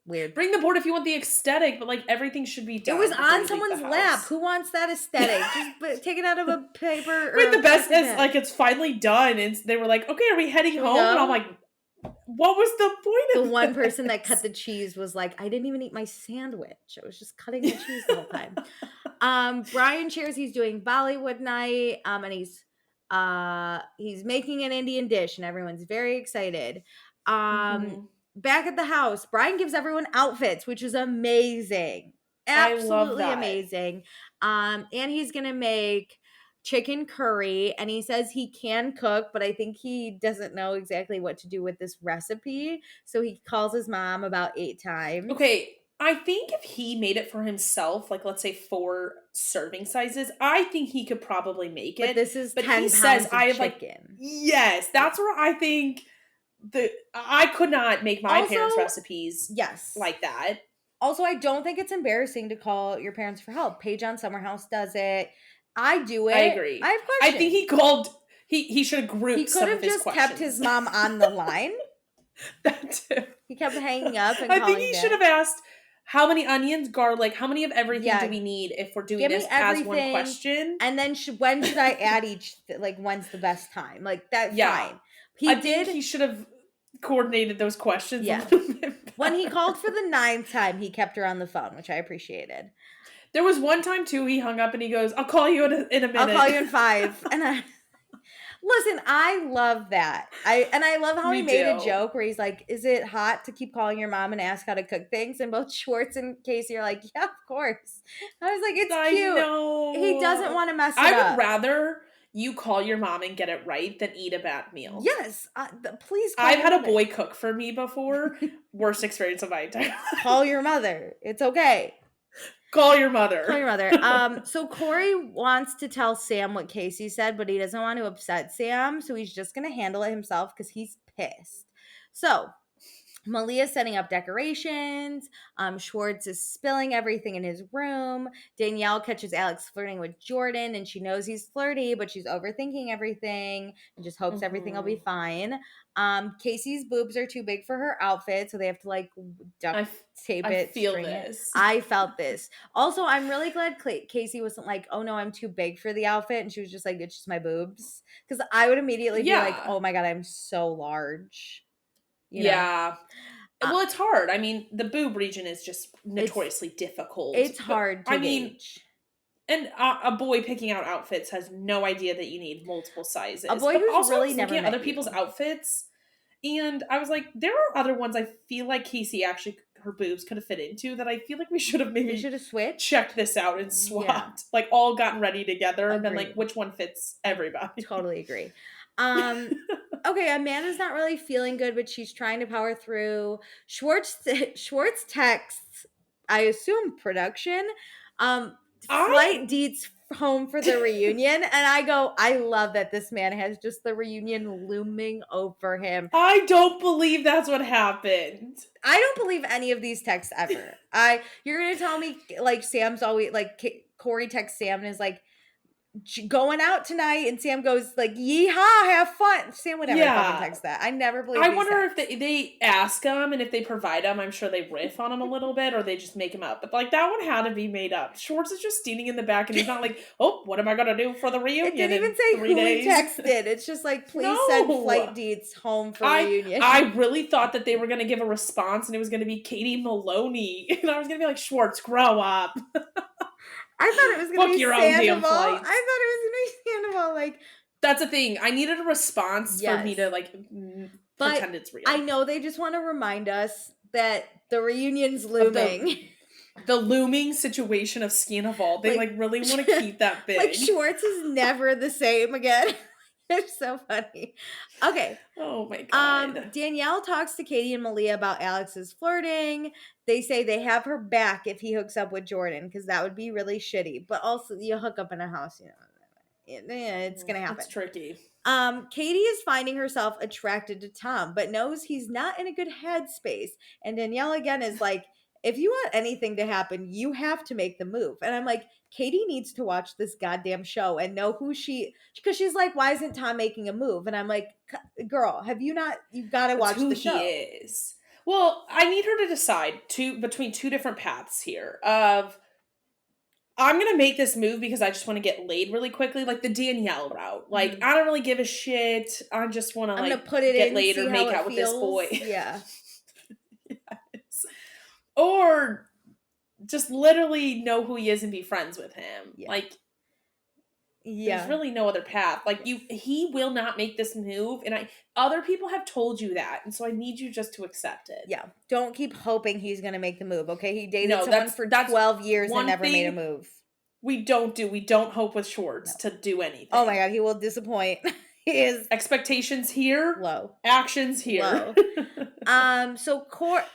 Weird. Bring the board if you want the aesthetic, but everything should be done. It was on someone's lap. Who wants that aesthetic? Just take it out of a paper. Wait, the best is it's finally done, and they were like, "Okay, are we heading home?" And I'm like, "What was the point of the one person that cut the cheese was like, I didn't even eat my sandwich. I was just cutting the cheese the whole time." Brian shares he's doing Bollywood night, and he's making an Indian dish, and everyone's very excited. Back at the house, Brian gives everyone outfits, which is amazing. Absolutely amazing. And he's going to make chicken curry, and he says he can cook, but I think he doesn't know exactly what to do with this recipe. So he calls his mom about 8 times. Okay. I think if he made it for himself, let's say 4 serving sizes, I think he could probably make it. But this is 10 pounds of chicken. Yes, that's where I think I could not make my parents' recipes like that. Also, I don't think it's embarrassing to call your parents for help. Paige on Summer House does it. I do it. I agree. I have questions. I think he should have grouped some of his questions. He could have just kept his mom on the line. That too. He kept hanging up and I think he should have asked, how many onions, garlic, how many of everything do we need if we're doing this as one question? And then when should I add each, when's the best time? That's fine. I think he should have coordinated those questions a little bit better. When he called for the 9th time, he kept her on the phone, which I appreciated. There was one time, too, he hung up and he goes, I'll call you in a minute. I'll call you in 5. And Listen, I love that. I love how he made a joke where he's like, "Is it hot to keep calling your mom and ask how to cook things?" And both Schwartz and Casey are like, "Yeah, of course." I was like, "It's cute." Know. He doesn't want to mess it up. I would rather you call your mom and get it right than eat a bad meal. Yes, please. I've had a boy cook for me before. Worst experience of my entire life. Call your mother. It's okay. Call your mother. Call your mother. So Kory wants to tell Sam what Casey said, but he doesn't want to upset Sam, so he's just going to handle it himself because he's pissed. So Malia's setting up decorations. Schwartz is spilling everything in his room. Danielle catches Alex flirting with Jordan, and she knows he's flirty, but she's overthinking everything and just hopes everything will be fine. Casey's boobs are too big for her outfit, so they have to like duct tape it. I feel this. I felt this. Also, I'm really glad Casey wasn't like, "Oh no, I'm too big for the outfit," and she was just like, "It's just my boobs," because I would immediately be like, "Oh my god, I'm so large." You know? Well, it's hard. I mean, the boob region is just notoriously difficult. It's hard to gauge. And a boy picking out outfits has no idea that you need multiple sizes. A boy who's also really never looking at other people's outfits, and I was like, there are other ones I feel like Casey actually her boobs could have fit into that I feel like we should have switched, checked this out and swapped, like all gotten ready together, and then like which one fits everybody. Totally agree. Okay, Amanda's not really feeling good, but she's trying to power through. Schwartz texts, I assume production, flight deets home for the reunion, and I go, I love that this man has just the reunion looming over him. I don't believe that's what happened. I don't believe any of these texts ever. You're gonna tell me like Sam's always like Kory texts Sam and is like, going out tonight, and Sam goes like, "Yeehaw, have fun." Sam would never fucking text that. I never believe. I wonder if they ask him, and if they provide him, I'm sure they riff on him a little bit, or they just make him up. But like that one had to be made up. Schwartz is just standing in the back, and he's not like, "Oh, what am I gonna do for the reunion?" It didn't even say who he texted. It's just like, "Please send flight deets home for reunion." I really thought that they were gonna give a response, and it was gonna be Katie Maloney, and I was gonna be like, "Schwartz, grow up." I thought it was going to be Sandoval. I thought it was going to be Sandoval. Like, that's the thing. I needed a response for me to like pretend it's real. I know they just want to remind us that the reunion's looming. The looming situation of Sandoval. They like really want to keep that big. Like Schwartz is never the same again. It's so funny. Okay. Oh my god. Danielle talks to Katie and Malia about Alex's flirting. They say they have her back if he hooks up with Jordan, because that would be really shitty. But also, you hook up in a house, you know, it's gonna happen. It's tricky. Katie is finding herself attracted to Tom, but knows he's not in a good headspace. And Danielle again is like, if you want anything to happen, you have to make the move. And I'm like, Katie needs to watch this goddamn show and know who because she's like, why isn't Tom making a move? And I'm like, girl, you've got to watch the show. He is. Well, I need her to decide between two different paths here of, I'm going to make this move because I just want to get laid really quickly, like the Danielle route. Like, I don't really give a shit. I just want to like get laid or make out with this boy. Yeah. Yes. Or just literally know who he is and be friends with him. Yeah. Like, there's really no other path. Like, he will not make this move, and other people have told you that, and so I need you just to accept it. Yeah. Don't keep hoping he's going to make the move, okay? He dated someone for 12 years and never made a move. We don't hope with Schwartz to do anything. Oh my god, he will disappoint. His expectations here low, actions here low. So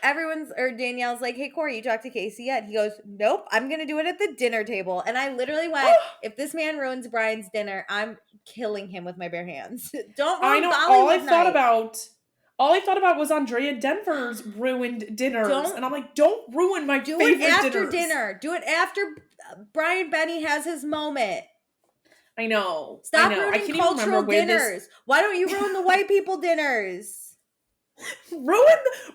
Danielle's like, "Hey Kory, you talked to Casey yet?" He goes, "Nope, I'm gonna do it at the dinner table." And I literally went, "If this man ruins Brian's dinner, I'm killing him with my bare hands." Don't ruin Bollywood all I thought about was Andrea Denver's ruined dinners, and I'm like, "Don't ruin my favorite dinners." Do it after dinner. Do it after Brian Benny has his moment. I know. Stop ruining cultural dinners. Why don't you ruin the white people dinners? Ruin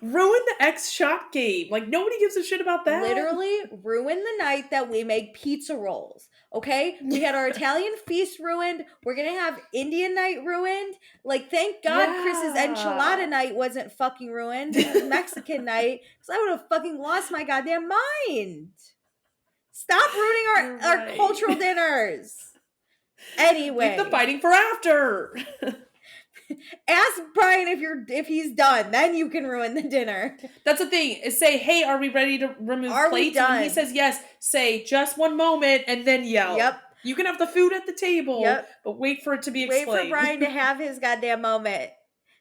the X shot game. Like, nobody gives a shit about that. Literally ruin the night that we make pizza rolls. Okay? We had our Italian feast ruined. We're gonna have Indian night ruined. Like, thank God Chris's enchilada night wasn't fucking ruined. It was Mexican night. Because I would have fucking lost my goddamn mind. Stop ruining our cultural dinners. Anyway. Leave the fighting for after. Ask Brian if he's done. Then you can ruin the dinner. That's the thing. Is say, hey, are we ready to remove plates? When he says yes, say just one moment and then yell. Yep. You can have the food at the table, but wait for it to be explained. Wait for Brian to have his goddamn moment.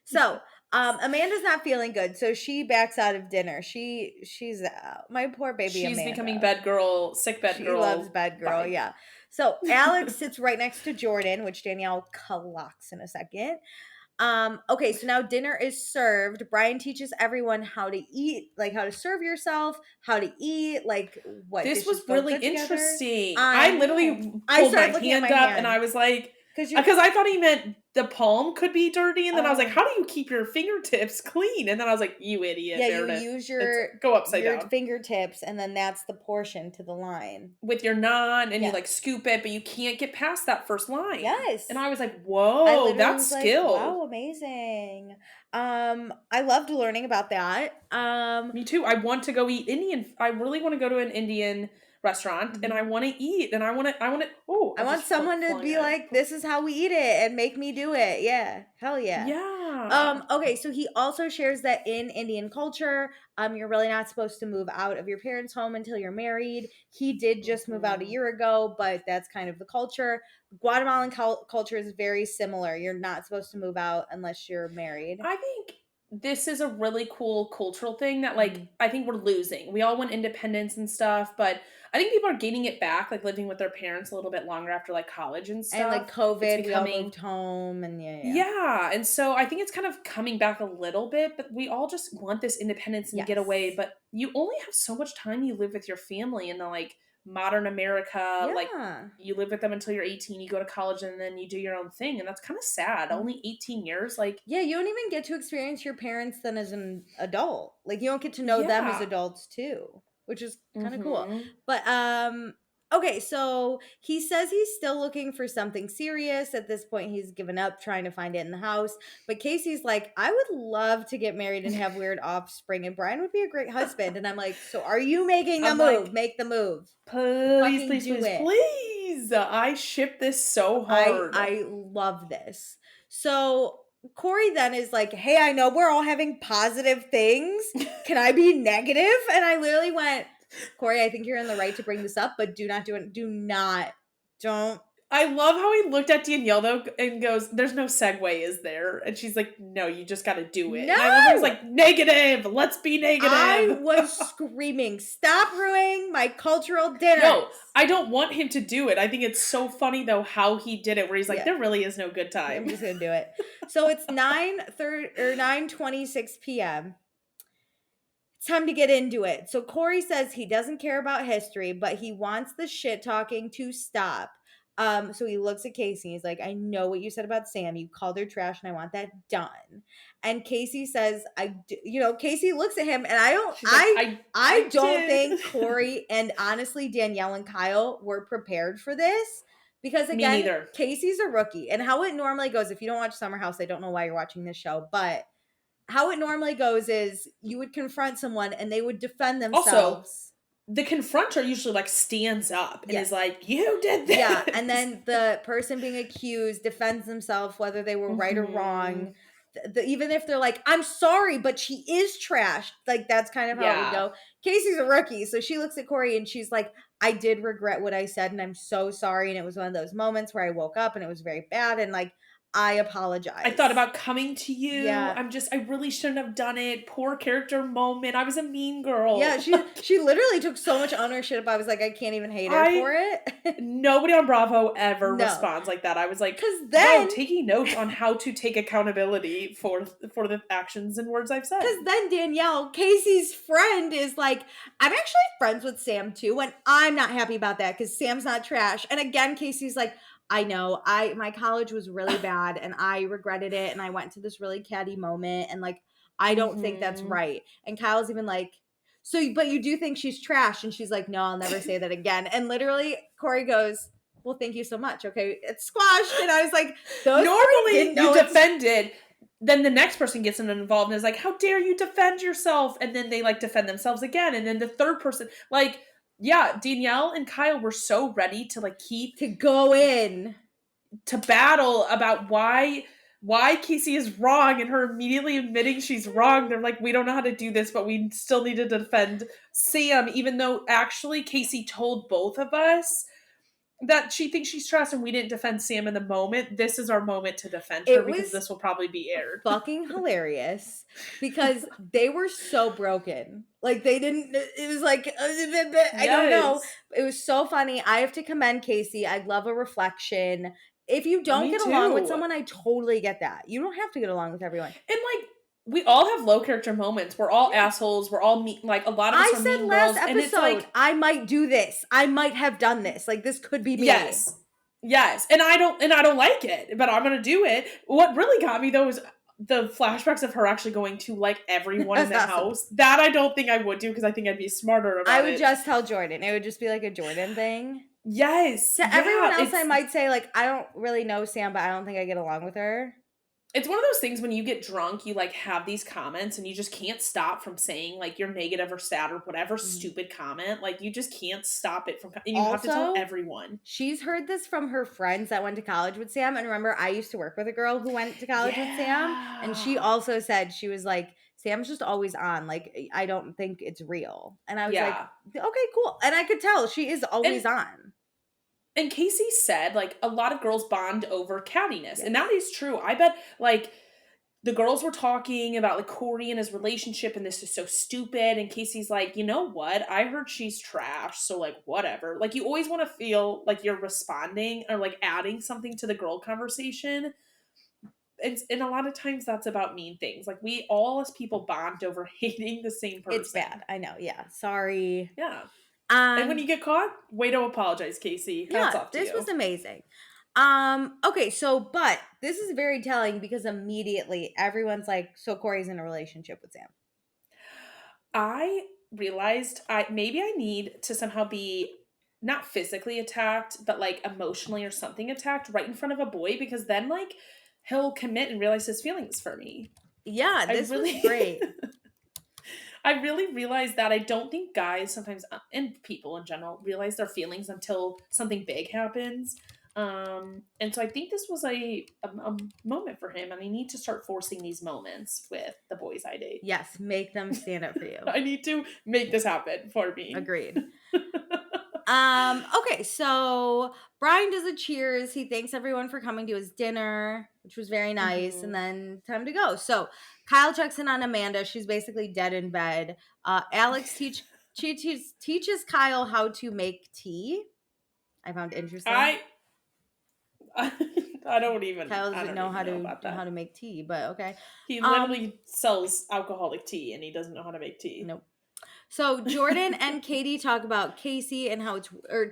So, Amanda's not feeling good, so she backs out of dinner. She's my poor baby Amanda. She's becoming bed girl, sick bed girl. She loves bed girl, yeah. So Alex sits right next to Jordan, which Danielle clocks in a second. Okay, so now dinner is served. Brian teaches everyone how to eat, like how to serve yourself, how to eat, like what. This was really interesting. I literally pulled my hand up and I was like, because I thought he meant the palm could be dirty, and then I was like, how do you keep your fingertips clean? And then I was like, you idiot. Yeah, Meredith. You use your go upside down fingertips, and then that's the portion to the line with your naan, and you like scoop it, but you can't get past that first line. Yes. And I was like, whoa, that's skill. Like, wow, amazing. I loved learning about that. Me too. I want to go eat Indian. I really want to go to an Indian restaurant, and I want to eat, and I want someone to be like, this is how we eat it, and make me do it. Yeah, hell yeah. Yeah. Okay, so he also shares that in Indian culture, you're really not supposed to move out of your parents' home until you're married. He did just move out a year ago, but that's kind of the culture. Guatemalan culture is very similar. You're not supposed to move out unless you're married. I think this is a really cool cultural thing that, like, I think we're losing. We all want independence and stuff, but I think people are gaining it back, like living with their parents a little bit longer after like college and stuff. And like COVID, we all moved home, and yeah. And so I think it's kind of coming back a little bit, but we all just want this independence and get away. But you only have so much time you live with your family in the like modern America. Like you live with them until you're 18, you go to college, and then you do your own thing, and that's kind of sad. Only 18 years. Like, yeah, you don't even get to experience your parents then as an adult. Like, you don't get to know them as adults too, which is kind of cool. But okay, so he says he's still looking for something serious. At this point, he's given up trying to find it in the house. But Casey's like, I would love to get married and have weird offspring, and Brian would be a great husband. And I'm like, so are you making the move? Like, make the move. Please. I ship this so hard. I love this. So Kory then is like, hey, I know we're all having positive things. Can I be negative? And I literally went, Kory, I think you're in the right to bring this up, but do not do it. Don't. I love how he looked at Danielle though and goes, there's no segue, is there? And she's like, no, you just got to do it. No! And I love how he's like, negative. Let's be negative. I was screaming, stop ruining my cultural dinner. No, I don't want him to do it. I think it's so funny though how he did it, where he's like, there really is no good time. I'm just going to do it. So it's 9:26 p.m. It's time to get into it. So Kory says he doesn't care about history, but he wants the shit talking to stop. So he looks at Casey. He's like, I know what you said about Sam. You called her trash, and I want that done. And Casey says, Casey looks at him, and I don't think Kory and honestly Danielle and Kyle were prepared for this. Because again, Casey's a rookie. And how it normally goes, if you don't watch Summer House, I don't know why you're watching this show, but how it normally goes is you would confront someone and they would defend themselves. Also, the confronter usually like stands up and is like, you did this. Yeah, and then the person being accused defends themselves whether they were right or wrong. Even if they're like, I'm sorry, but she is trash. Like, that's kind of how we go. Casey's a rookie, so she looks at Kory and she's like, I did regret what I said, and I'm so sorry. And it was one of those moments where I woke up and it was very bad, and like, I apologize. I thought about coming to you. Yeah. I really shouldn't have done it. Poor character moment. I was a mean girl. Yeah, she literally took so much ownership. I was like, I can't even hate her for it. Nobody on Bravo ever responds like that. I was like, because then taking notes on how to take accountability for the actions and words I've said. Because then Danielle, Casey's friend, is like, I'm actually friends with Sam too, and I'm not happy about that because Sam's not trash. And again, Casey's like, I know, my college was really bad and I regretted it, and I went to this really catty moment, and like, I don't think that's right. And Kyle's even like, but you do think she's trash? And she's like, no, I'll never say that again. And literally Kory goes, well, thank you so much. Okay, it's squashed. And I was like, normally you defended, then the next person gets involved and is like, how dare you defend yourself? And then they like defend themselves again. And then the third person, like, yeah, Danielle and Kyle were so ready to like to go in. to battle about why Casey is wrong and her immediately admitting she's wrong. They're like, we don't know how to do this, but we still need to defend Sam, even though actually Casey told both of us that she thinks she's trash and we didn't defend Sam in the moment. This is our moment to defend her because this will probably be aired. Fucking hilarious because they were so broken. Like they didn't, it was like, I don't know. It was so funny. I have to commend Casey. I love a reflection. If you don't get along with someone, I totally get that. You don't have to get along with everyone. And like, we all have low character moments. We're all assholes. We're all mean. Like a lot of us are mean girls. Episode, and it's like, I might do this. I might have done this. Like this could be me. Yes. And I don't like it, but I'm gonna do it. What really got me though was the flashbacks of her actually going to like everyone in the house. That I don't think I would do because I think I'd be smarter about it. I would just tell Jordan. It would just be like a Jordan thing. Yes. To everyone else, I might say like I don't really know Sam, but I don't think I get along with her. It's one of those things when you get drunk, you like have these comments and you just can't stop from saying like you're negative or sad or whatever stupid comment. Like you just can't stop it from, and you have to tell everyone. She's heard this from her friends that went to college with Sam. And remember, I used to work with a girl who went to college with Sam. And she also said, she was like, Sam's just always on. Like, I don't think it's real. And I was like, okay, cool. And I could tell she is always on. And Casey said, like, a lot of girls bond over cattiness. And that is true. I bet, like, the girls were talking about, like, Kory and his relationship, and this is so stupid. And Casey's like, you know what? I heard she's trash, so, like, whatever. Like, you always want to feel like you're responding or, like, adding something to the girl conversation. And a lot of times that's about mean things. Like, we all as people bond over hating the same person. It's bad. I know. Yeah. Sorry. Yeah. And when you get caught, way to apologize, Casey. Hats off to you. This was amazing. Okay, but this is very telling because immediately everyone's like, so Kory's in a relationship with Sam. I realized maybe I need to somehow be not physically attacked, but like emotionally or something attacked right in front of a boy, because then like he'll commit and realize his feelings for me. Yeah, this was great. I really realized that I don't think guys sometimes, and people in general, realize their feelings until something big happens. And so I think this was a moment for him, and I need to start forcing these moments with the boys I date. Yes, make them stand up for you. I need to make this happen for me. Agreed. Okay, so Brian does a cheers. He thanks everyone for coming to his dinner, which was very nice, and then time to go. So Kyle checks in on Amanda. She's basically dead in bed. Alex teaches Kyle how to make tea. I found interesting. I don't even. Kyle doesn't know how to make tea, but okay. He literally sells alcoholic tea, and he doesn't know how to make tea. Nope. So Jordan and Katie talk about Casey and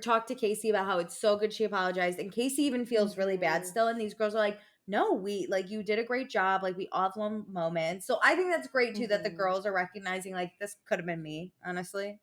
talk to Casey about how it's so good she apologized, and Casey even feels really bad still, and these girls are like, no, you did a great job, like we all have moments. So I think that's great too that the girls are recognizing like this could have been me, honestly.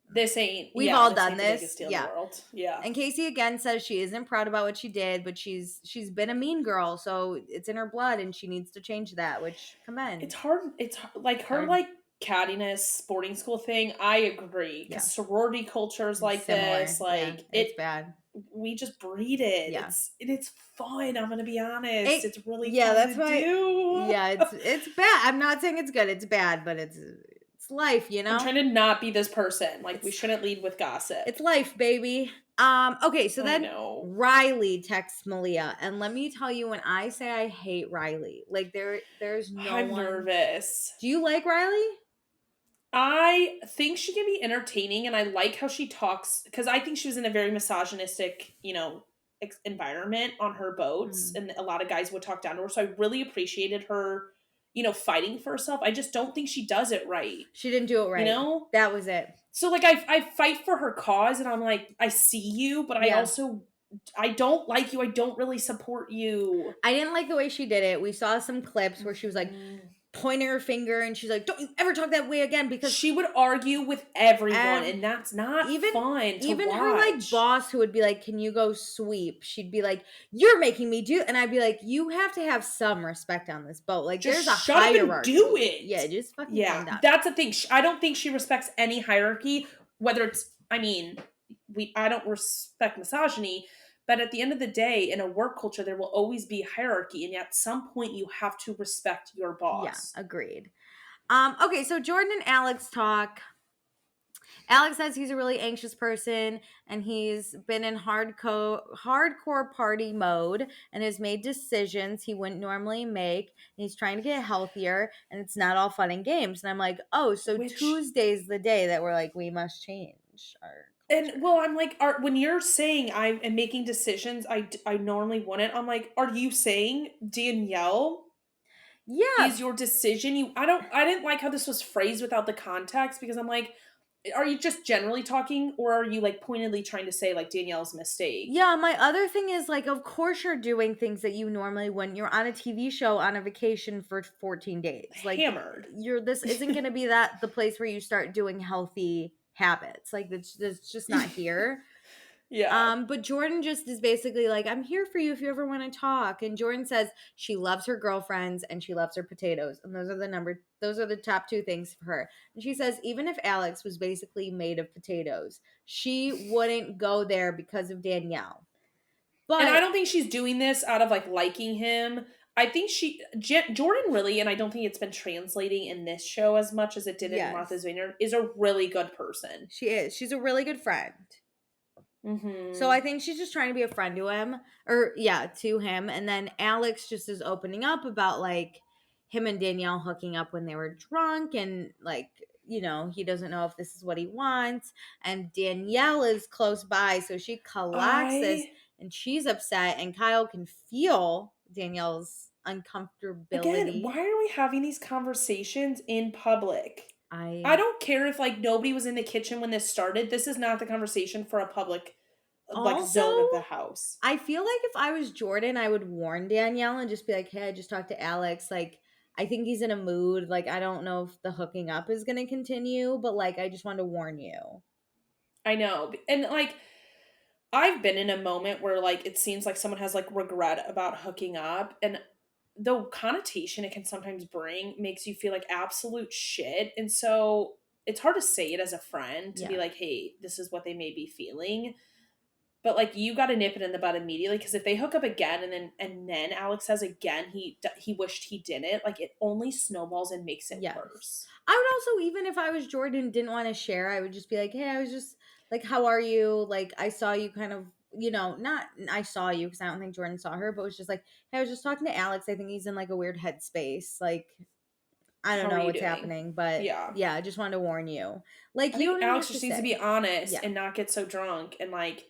We've all done this. Yeah. And Casey again says she isn't proud about what she did, but she's been a mean girl, so it's in her blood and she needs to change that, which commend. It's hard. It's like her like cattiness boarding school thing. I agree. Because sorority cultures like this, like it's bad. We just breed it. Yeah. It's fun. I'm gonna be honest. It's really fun that's to do. Yeah, it's bad. I'm not saying it's good. It's bad, but it's life, you know. I'm trying to not be this person. Like we shouldn't lead with gossip. It's life, baby. Okay, so then Riley texts Malia, and let me tell you, when I say I hate Riley, like there's no I'm nervous. Do you like Riley? I think she can be entertaining, and I like how she talks, because I think she was in a very misogynistic, environment on her boats, and a lot of guys would talk down to her, so I really appreciated her, fighting for herself. I just don't think she does it right. She didn't do it right. That was it. So, like, I fight for her cause, and I'm like, I see you, but I don't like you. I don't really support you. I didn't like the way she did it. We saw some clips where she was like, pointing her finger, and she's like, don't you ever talk that way again, because she would argue with everyone, and that's not fun to even watch. Her like boss who would be like, can you go sweep, she'd be like, you're making me do, and I'd be like, you have to have some respect on this boat, like just there's a shut hierarchy. Up and do it. Just fucking that's the thing. I don't think she respects any hierarchy, whether it's I don't respect misogyny, But at the end of the day, in a work culture, there will always be hierarchy. And at some point, you have to respect your Yeah, boss. agreed. Okay, so Jordan and Alex talk. Alex says he's a really anxious person and he's been in hardcore party mode and has made decisions he wouldn't normally make. And he's trying to get healthier and it's not all fun and games. And I'm like, oh, so Tuesday's the day that we're like, we must change our culture. And well, I'm like, when you're saying I am making decisions I normally wouldn't, I'm like, are you saying Danielle is your decision? I didn't like how this was phrased without the context, because I'm like, are you just generally talking, or are you like pointedly trying to say like Danielle's a mistake? Yeah, my other thing is like, of course you're doing things that you normally wouldn't. You're on a TV show on a vacation for 14 days. Like Hammered. This isn't going to be the place where you start doing healthy habits. Like that's just not here. Yeah. But Jordan just is basically like, I'm here for you if you ever want to talk. And Jordan says she loves her girlfriends and she loves her potatoes. And those are the top two things for her. And she says, even if Alex was basically made of potatoes, she wouldn't go there because of Danielle. But and I don't think she's doing this out of like liking him. I think Jordan really, and I don't think it's been translating in this show as much as it did in Martha's Vineyard, is a really good person. She is. She's a really good friend. Mm-hmm. So I think she's just trying to be a friend to him, to him. And then Alex just is opening up about like him and Danielle hooking up when they were drunk, and like, he doesn't know if this is what he wants. And Danielle is close by, so she collects this and she's upset, and Kyle can feel Danielle's uncomfortability. Again, why are we having these conversations in public? I don't care if like nobody was in the kitchen when this started. This is not the conversation for a public zone of the house. I feel like if I was Jordan, I would warn Danielle and just be like, hey, I just talked to Alex. Like, I think he's in a mood. Like, I don't know if the hooking up is going to continue, but like, I just wanted to warn you. I know. And like, I've been in a moment where like it seems like someone has like regret about hooking up, and the connotation it can sometimes bring makes you feel like absolute shit. And so it's hard to say it as a friend to be like, hey, this is what they may be feeling. But like, you got to nip it in the bud immediately, because if they hook up again and then Alex says again he wished he didn't, like it only snowballs and makes it worse. I would also, even if I was Jordan, didn't want to share, I would just be like, hey, I was just like, how are you? Like, I saw you kind of, not I saw you, because I don't think Jordan saw her, but it was just like, hey, I was just talking to Alex. I think he's in like a weird headspace. Like, I don't know what's happening, but I just wanted to warn you. Like, I think Alex just needs to be honest and not get so drunk. And like,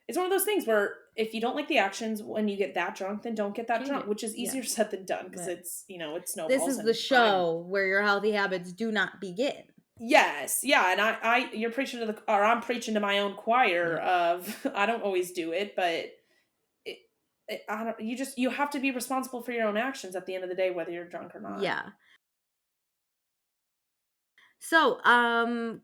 it's one of those things where if you don't like the actions when you get that drunk, then don't get that drunk, which is easier said than done, because it's, it snowballs. This is the show where your healthy habits do not begin. Yes. Yeah. And you're preaching I'm preaching to my own choir of, I don't always do it, but you have to be responsible for your own actions at the end of the day, whether you're drunk or not. Yeah. So,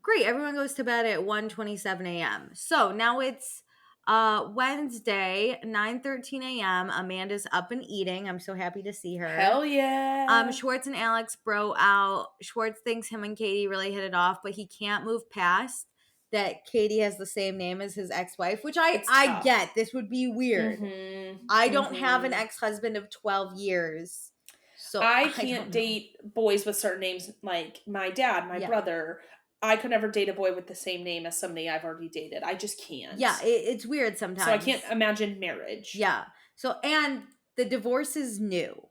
great. Everyone goes to bed at 1:27 a.m. So now it's Wednesday, 9:13 a.m. Amanda's up and eating. I'm so happy to see her. Hell yeah. Schwartz and Alex bro out. Schwartz thinks him and Katie really hit it off, but he can't move past that Katie has the same name as his ex-wife, which I get. This would be weird. Mm-hmm. I don't have an ex-husband of 12 years. So I can't date boys with certain names, like my dad, my brother. I could never date a boy with the same name as somebody I've already dated. I just can't. Yeah, it's weird sometimes. So I can't imagine marriage. Yeah. So, and the divorce is new.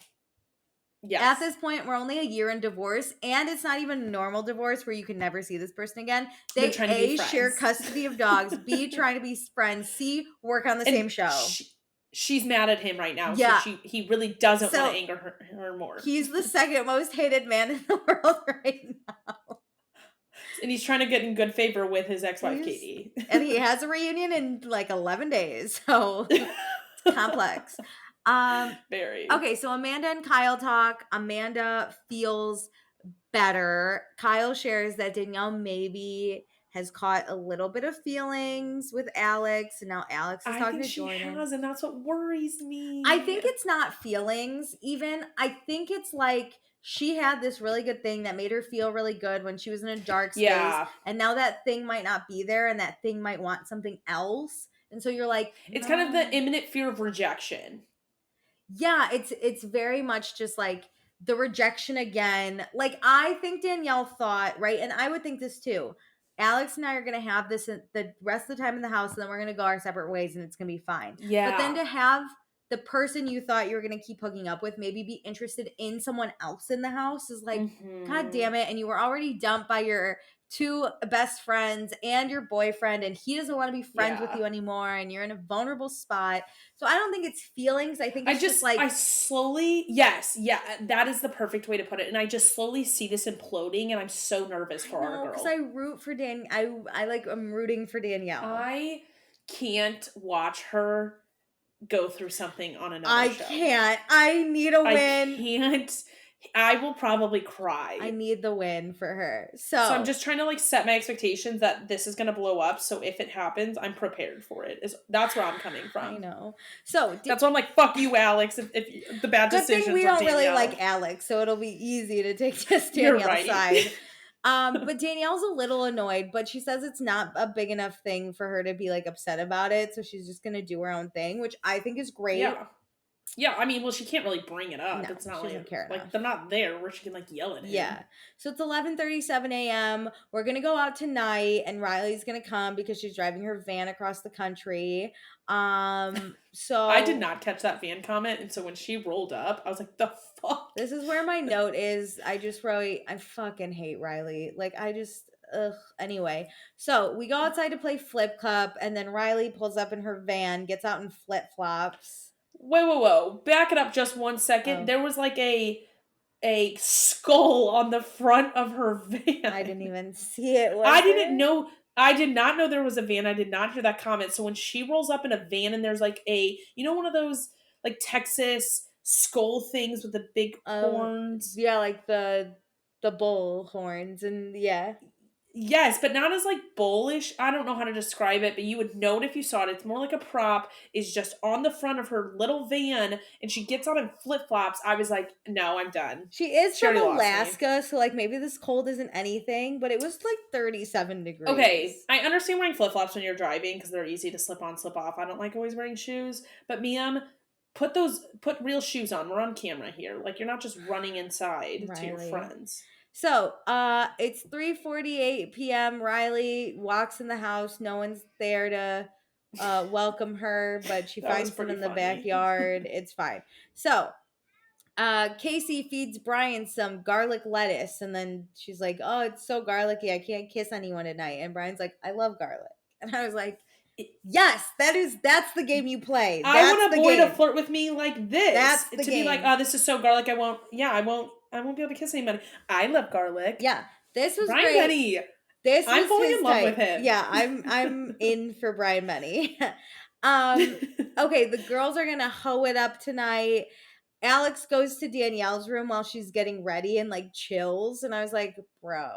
Yes. At this point, we're only a year in divorce, and it's not even a normal divorce where you can never see this person again. They A, share custody of dogs, B, trying to be friends, C, work on the same show. She's mad at him right now. Yeah. So he really doesn't want to anger her more. He's the second most hated man in the world right now. And he's trying to get in good favor with his ex-wife, Katie. And he has a reunion in like 11 days. So it's complex. Very. Okay, so Amanda and Kyle talk. Amanda feels better. Kyle shares that Danielle maybe has caught a little bit of feelings with Alex, and now Alex is talking to Jordan. She has, and that's what worries me. I think it's not feelings even. I think it's like she had this really good thing that made her feel really good when she was in a dark space, and now that thing might not be there, and that thing might want something else. And so you're like, it's kind of the imminent fear of rejection. Yeah, it's very much just like the rejection again. Like I think Danielle thought, right? And I would think this too. Alex and I are going to have this the rest of the time in the house, and then we're going to go our separate ways, and it's going to be fine. Yeah. But then to have the person you thought you were going to keep hooking up with maybe be interested in someone else in the house is like, God damn it. And you were already dumped by your two best friends and your boyfriend, and he doesn't want to be friends with you anymore, and you're in a vulnerable spot. So I don't think it's feelings. I think it's just like I slowly, yes, yeah, that is the perfect way to put it. And I just slowly see this imploding, and I'm so nervous for our girl. Because I root for I'm rooting for Danielle. I can't watch her go through something on another show. I can't. I need a win. I can't. I will probably cry. I need the win for her. So I'm just trying to like set my expectations that this is going to blow up. So if it happens, I'm prepared for it. That's where I'm coming from. I know. So that's why I'm like, fuck you, Alex. If the bad decisions. Good thing we don't really like Alex, so it'll be easy to take just Danielle's side. But Danielle's a little annoyed, but she says it's not a big enough thing for her to be like upset about it. So she's just gonna do her own thing, which I think is great. Yeah, I mean, well, she can't really bring it up. No, it's not she doesn't care enough. they're not there where she can like yell at him. Yeah. So it's 11:37 a.m. We're gonna go out tonight, and Riley's gonna come because she's driving her van across the country. So I did not catch that van comment, and so when she rolled up, I was like, the fuck? This is where my note is. I just wrote, I fucking hate Riley. Like, anyway. So we go outside to play Flip Cup, and then Riley pulls up in her van, gets out in flip-flops. Whoa. Back it up just 1 second. There was like a skull on the front of her van. I didn't even see it. I did not know there was a van. I did not hear that comment. So when she rolls up in a van and there's like one of those like Texas skull things with the big horns. Yeah, like the bull horns, and yeah. Yes, but not as like bullish. I don't know how to describe it, but you would know it if you saw it. It's more like a prop. Is just on the front of her little van, and she gets out in flip flops. I was like, no, I'm done. She is from Alaska, so like maybe this cold isn't anything, but it was like 37 degrees. Okay, I understand wearing flip flops when you're driving because they're easy to slip on, slip off. I don't like always wearing shoes, but ma'am, put real shoes on. We're on camera here. Like you're not just running inside to your friends. So, it's 3:48 p.m. Riley walks in the house. No one's there to welcome her, but she finds him in the backyard. It's fine. So, Casey feeds Brian some garlic lettuce, and then she's like, "Oh, it's so garlicky. I can't kiss anyone at night." And Brian's like, "I love garlic." And I was like, yes, that's the game you play. I want a boy to flirt with me like this. That's the game. Be like, oh, this is so garlic. I won't be able to kiss anybody. I love garlic. Yeah, this was Brian great. Benny. I'm falling in love with him. Yeah, I'm in for Brian Benny. Okay, the girls are gonna hoe it up tonight. Alex goes to Danielle's room while she's getting ready and like chills, and I was like, bro.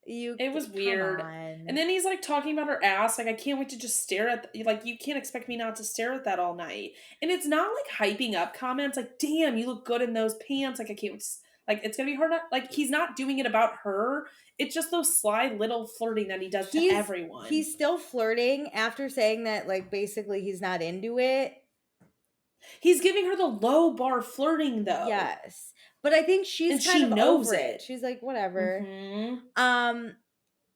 It was weird. And then he's like talking about her ass. Like, I can't wait to just stare at like, you can't expect me not to stare at that all night. And it's not like hyping up comments like, damn, you look good in those pants. Like, I can't like, it's gonna be hard. Like, he's not doing it about her. It's just those sly little flirting that he does to everyone. He's still flirting after saying that, like, basically he's not into it. He's giving her the low bar flirting though. Yes. But I think she knows it. She's like, whatever. Mm-hmm.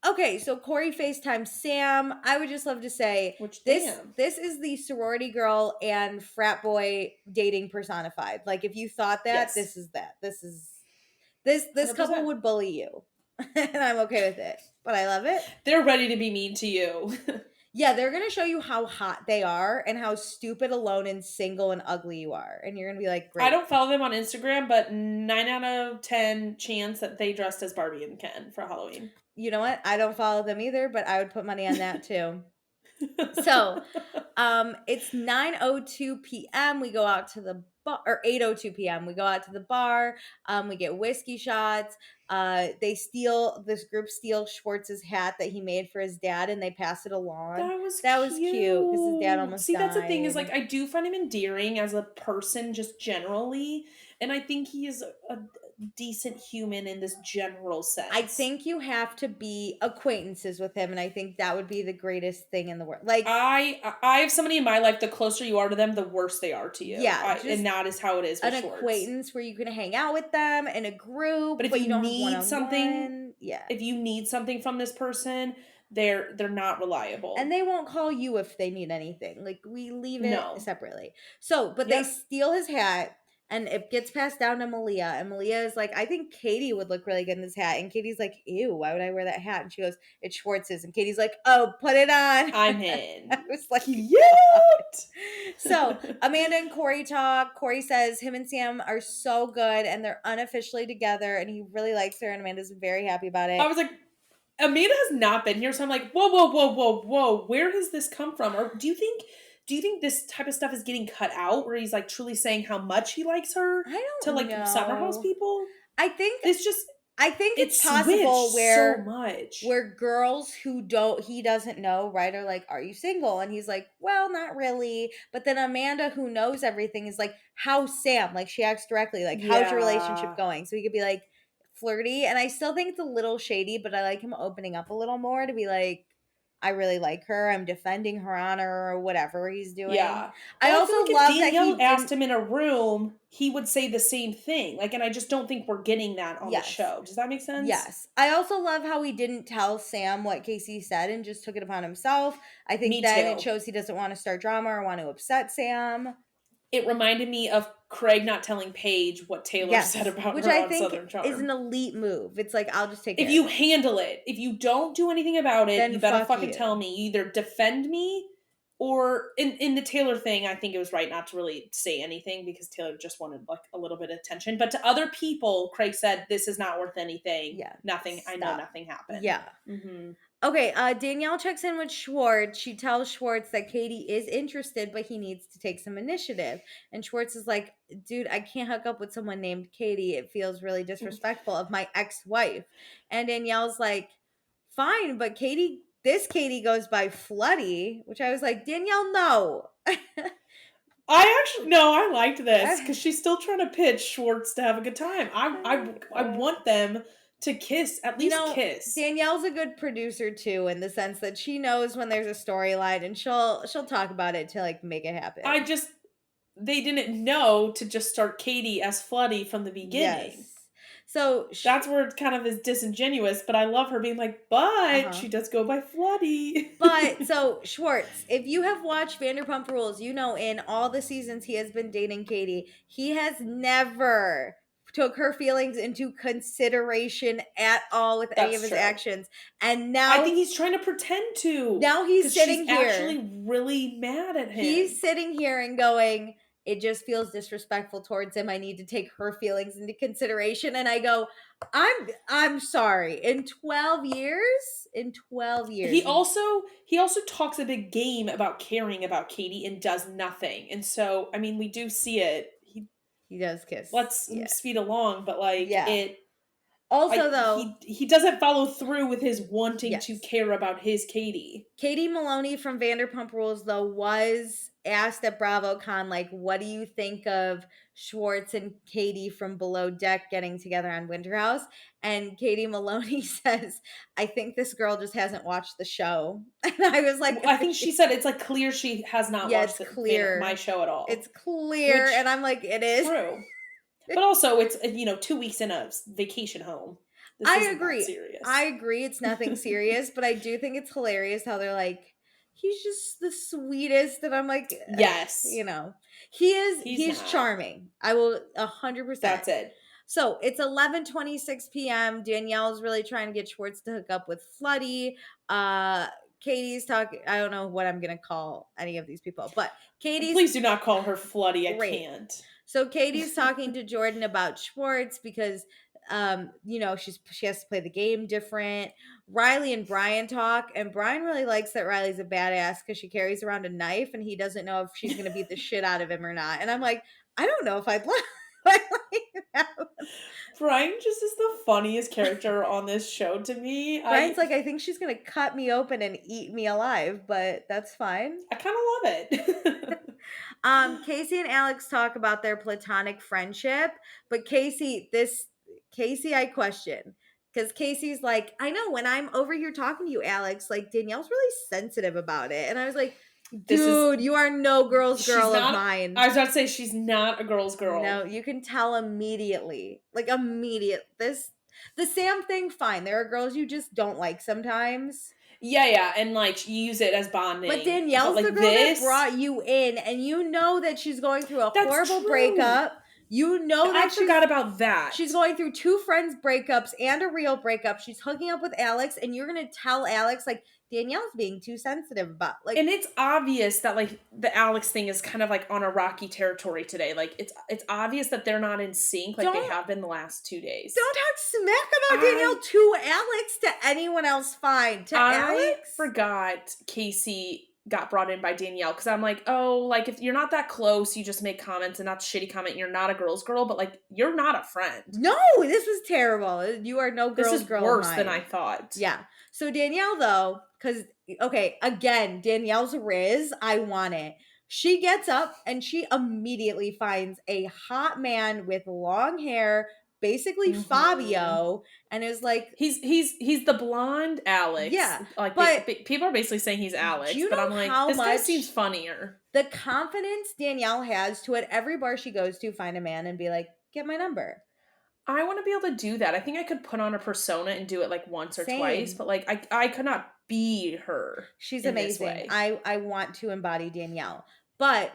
Okay, so Kory FaceTimes Sam. I would just love to say this is the sorority girl and frat boy dating personified. Like if you thought that, this is that. This couple would bully you. And I'm okay with it. But I love it. They're ready to be mean to you. Yeah, they're going to show you how hot they are and how stupid, alone, and single and ugly you are. And you're going to be like, great. I don't follow them on Instagram, but 9 out of 10 chance that they dressed as Barbie and Ken for Halloween. You know what? I don't follow them either, but I would put money on that too. So, it's 9:02 p.m. We go out to the bar, or 8:02 p.m. We go out to the bar. We get whiskey shots. This group steals Schwartz's hat that he made for his dad, and they pass it along. That was cute because his dad almost died. That's the thing is, like, I do find him endearing as a person just generally, and I think he is decent human in this general sense. I think you have to be acquaintances with him, and I think that would be the greatest thing in the world. Like I have somebody in my life, the closer you are to them, the worse they are to you. Yeah, just and that is how it is with an Schwartz. acquaintance where you can hang out with them in a group, But if but you you don't have need something, one-on-one. Yeah. if you need something from this person, they're not reliable. And they won't call you if they need anything. Like, we leave it No. separately. So, but they steal his hat, and it gets passed down to Malia. And Malia is like, I think Katie would look really good in this hat. And Katie's like, ew, why would I wear that hat? And she goes, it's Schwartz's. And Katie's like, oh, put it on. I'm in. I was like, cute. So Amanda and Kory talk. Kory says him and Sam are so good and they're unofficially together, and he really likes her, and Amanda's very happy about it. I was like, Amanda has not been here, so I'm like, whoa, where has this come from? Or do you think this type of stuff is getting cut out, where he's like truly saying how much he likes her I don't to like know. Summer House people? I think it's possible where girls who he doesn't know, right, are like, are you single? And he's like, well, not really. But then Amanda, who knows everything, is like, how's Sam? Like, she asks directly, like, how's your relationship going? So he could be like flirty. And I still think it's a little shady, but I like him opening up a little more to be like, I really like her. I'm defending her honor, or whatever he's doing. Yeah. I also feel like love if Danielle that he asked him in a room, he would say the same thing. Like, and I just don't think we're getting that on the show. Does that make sense? Yes. I also love how he didn't tell Sam what Casey said and just took it upon himself. I think it shows he doesn't want to start drama or want to upset Sam. It reminded me of Craig not telling Paige what Taylor said about her on Southern Charm. Is an elite move. It's like, I'll just take it. If you handle it, if you don't do anything about it, then you better fucking tell me. You either defend me, or in the Taylor thing, I think it was right not to really say anything because Taylor just wanted like a little bit of attention. But to other people, Craig said, this is not worth anything. Yeah. Nothing. Stop. I know nothing happened. Yeah. Mm-hmm. Okay, Danielle checks in with Schwartz. She tells Schwartz that Katie is interested, but he needs to take some initiative. And Schwartz is like, dude, I can't hook up with someone named Katie. It feels really disrespectful of my ex-wife. And Danielle's like, fine, but this Katie goes by Floody, which I was like, Danielle, no. I liked this because she's still trying to pitch Schwartz to have a good time. I want them to kiss, at least kiss. Danielle's a good producer too, in the sense that she knows when there's a storyline and she'll talk about it to like make it happen. They didn't know to just start Katie as Floody from the beginning. Yes. So that's where it kind of is disingenuous, but I love her being like, but she does go by Floody. But so Schwartz, if you have watched Vanderpump Rules, you know in all the seasons he has been dating Katie, he has never took her feelings into consideration at all with any of his actions. And now I think he's trying to pretend to. Now he's sitting here actually really mad at him. He's sitting here and going, it just feels disrespectful towards him. I need to take her feelings into consideration. And I go, I'm sorry. In 12 years, he also talks a big game about caring about Katie and does nothing. And so, I mean, we do see it. He does kiss. Let's speed along, but like it. Also, though, he doesn't follow through with his wanting to care about his Katie. Katie Maloney from Vanderpump Rules, though, was asked at BravoCon, like, what do you think of Schwartz and Katie from Below Deck getting together on Winter House? And Katie Maloney says, I think this girl just hasn't watched the show. And I was like... I think she said it's like clear she has not watched my show at all. It's clear, and I'm like, it is. True. But also, it's 2 weeks in a vacation home. I agree. It's nothing serious, but I do think it's hilarious how they're like, he's just the sweetest. And I'm like, yes. He is. He's charming. I will 100%. That's it. So it's 11:26 p.m. Danielle's really trying to get Schwartz to hook up with Floody. Katie's talking. I don't know what I'm going to call any of these people, but Katie's. Please do not call her Floody. I can't. So Katie's talking to Jordan about Schwartz because, she has to play the game different. Riley and Brian talk, and Brian really likes that Riley's a badass because she carries around a knife, and he doesn't know if she's going to beat the shit out of him or not. And I'm like, I don't know if I'd like that. Brian just is the funniest character on this show to me. Brian's like, I think she's going to cut me open and eat me alive, but that's fine. I kind of love it. Casey and Alex talk about their platonic friendship, but Casey, Casey, I question. Because Casey's like, I know when I'm over here talking to you, Alex, like Danielle's really sensitive about it. And I was like, dude, you are no girl's girl of mine. I was about to say she's not a girl's girl. No, you can tell immediately. Like immediate. The Sam thing, fine. There are girls you just don't like sometimes. Yeah, and like you use it as bonding. But Danielle's the girl that brought you in, and you know that she's going through a horrible breakup. You know that I forgot about that. She's going through 2 friends' breakups and a real breakup. She's hooking up with Alex, and you're gonna tell Alex like Danielle's being too sensitive about like. And it's obvious that like the Alex thing is kind of like on a rocky territory today. Like it's obvious that they're not in sync like they have been the last 2 days. Don't talk smack about Danielle to Alex. To anyone else, fine. To Alex, I forgot Casey got brought in by Danielle because I'm like, oh, like if you're not that close, you just make comments and that's a shitty comment. And you're not a girl's girl, but like you're not a friend. No, this was terrible. You are no girl's girl. This is worse than I thought. Yeah. So Danielle though, because okay, again, Danielle's Riz, I want it. She gets up and she immediately finds a hot man with long hair, basically Fabio, and is like he's the blonde Alex. Yeah, like but people are basically saying he's Alex, but I'm like, this guy seems funnier. The confidence Danielle has to at every bar she goes to find a man and be like, get my number. I want to be able to do that. I think I could put on a persona and do it like once or twice, but like I could not be her. She's amazing. I want to embody Danielle. But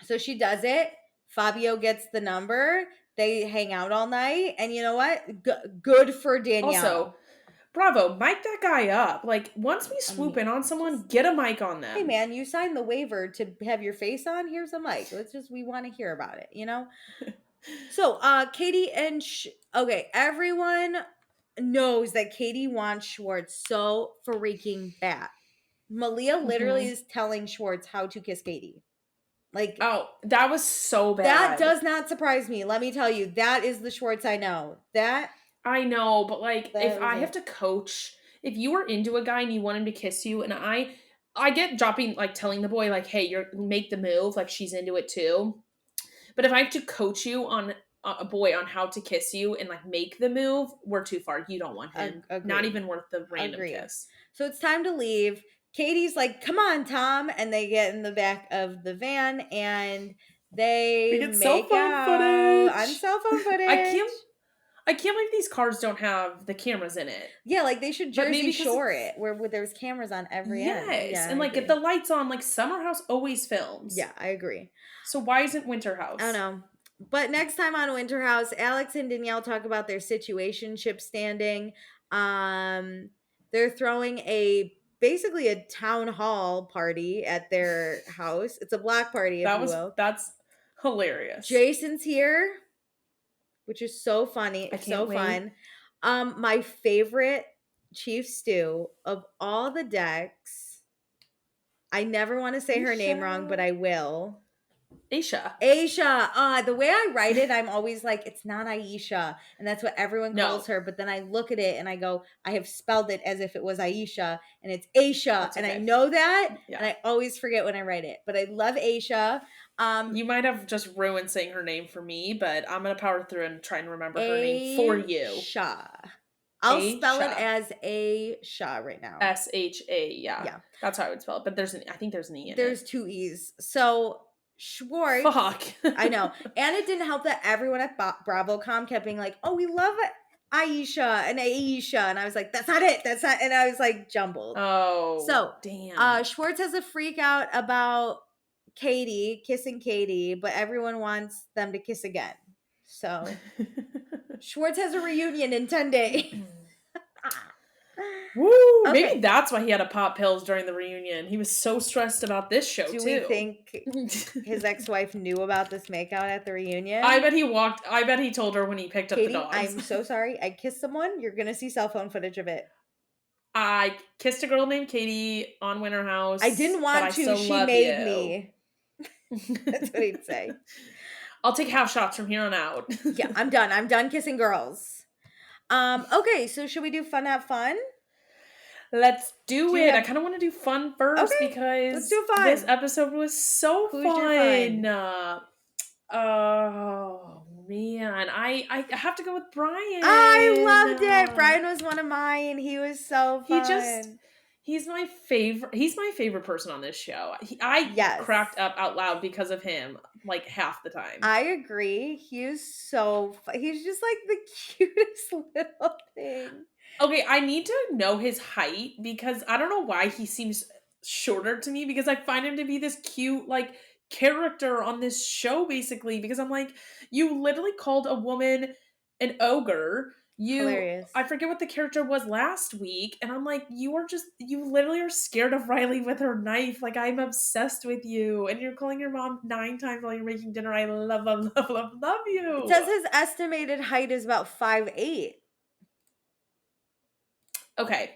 so she does it. Fabio gets the number. They hang out all night. And you know what? Good for Danielle. Also, bravo, mic that guy up. Like, once we swoop in on someone, get a mic on them. Hey, man, you signed the waiver to have your face on. Here's a mic. We want to hear about it, you know? So, Katie and... okay, everyone knows that Katie wants Schwartz so freaking bad. Malia literally is telling Schwartz how to kiss Katie. Like, oh, that was so bad. That does not surprise me. Let me tell you, that is the Schwartz I know. That I know, but like, if I have to coach, if you were into a guy and you want him to kiss you, and I get dropping, like telling the boy, like, hey, make the move, like she's into it too. But if I have to coach you on a boy on how to kiss you and like make the move, we're too far. You don't want him. Not even worth the random kiss. So it's time to leave. Katie's like, come on, Tom. And they get in the back of the van and they get cell phone footage. On cell phone footage. I can't believe these cars don't have the cameras in it. Yeah, like they should Jersey Shore it where there's cameras on every end. Yes, and like get the lights on. Like Summer House always films. Yeah, I agree. So why isn't Winter House? I don't know. But next time on Winter House, Alex and Danielle talk about their situationship standing. They're throwing basically a town hall party at their house. It's a block party, if you will. That's hilarious. Jason's here, which is so funny. It's so fun. My favorite chief stew of all the decks. I never want to say her name wrong, but I will. Aisha. The way I write it, I'm always like, it's not Aisha. And that's what everyone calls her. But then I look at it and I go, I have spelled it as if it was Aisha. And it's Aisha. And I know that. Yeah. And I always forget when I write it. But I love Aisha. You might have just ruined saying her name for me. But I'm going to power through and try and remember her name for you. Aisha. I'll spell it as Aisha right now. S-H-A, yeah. That's how I would spell it. But I think there's an E in it. There's 2 E's. So... Schwartz. Fuck. I know. And it didn't help that everyone at BravoCom kept being like, oh, we love Aisha and Aisha. And I was like, that's not it. And I was like jumbled. Oh. So, damn. Schwartz has a freak out about Katie, kissing Katie, but everyone wants them to kiss again. So, Schwartz has a reunion in 10 days. Woo! Okay. Maybe that's why he had to pop pills during the reunion. He was so stressed about this show, too. Do we think his ex-wife knew about this makeout at the reunion? I bet he told her when he picked Katie, up the dogs. I'm so sorry. I kissed someone. You're going to see cell phone footage of it. I kissed a girl named Katie on Winter House. I didn't want to. She made me. That's what he'd say. I'll take half shots from here on out. Yeah, I'm done. I'm done kissing girls. Okay, so should we do fun have fun? Let's do it. I kind of want to do fun first because let's do fun. This episode was so fun. man, I have to go with Brian. I loved it. Brian was one of mine. He was so fun. He's my favorite. He's my favorite person on this show. I cracked up out loud because of him, like half the time. I agree. He's just like the cutest little thing. Okay, I need to know his height because I don't know why he seems shorter to me, because I find him to be this cute, like, character on this show, basically, because I'm like, you literally called a woman an ogre. Hilarious. I forget what the character was last week, and I'm like, you literally are scared of Riley with her knife. Like, I'm obsessed with you, and you're calling your mom 9 times while you're making dinner. I love you. It says his estimated height is about 5'8". Okay,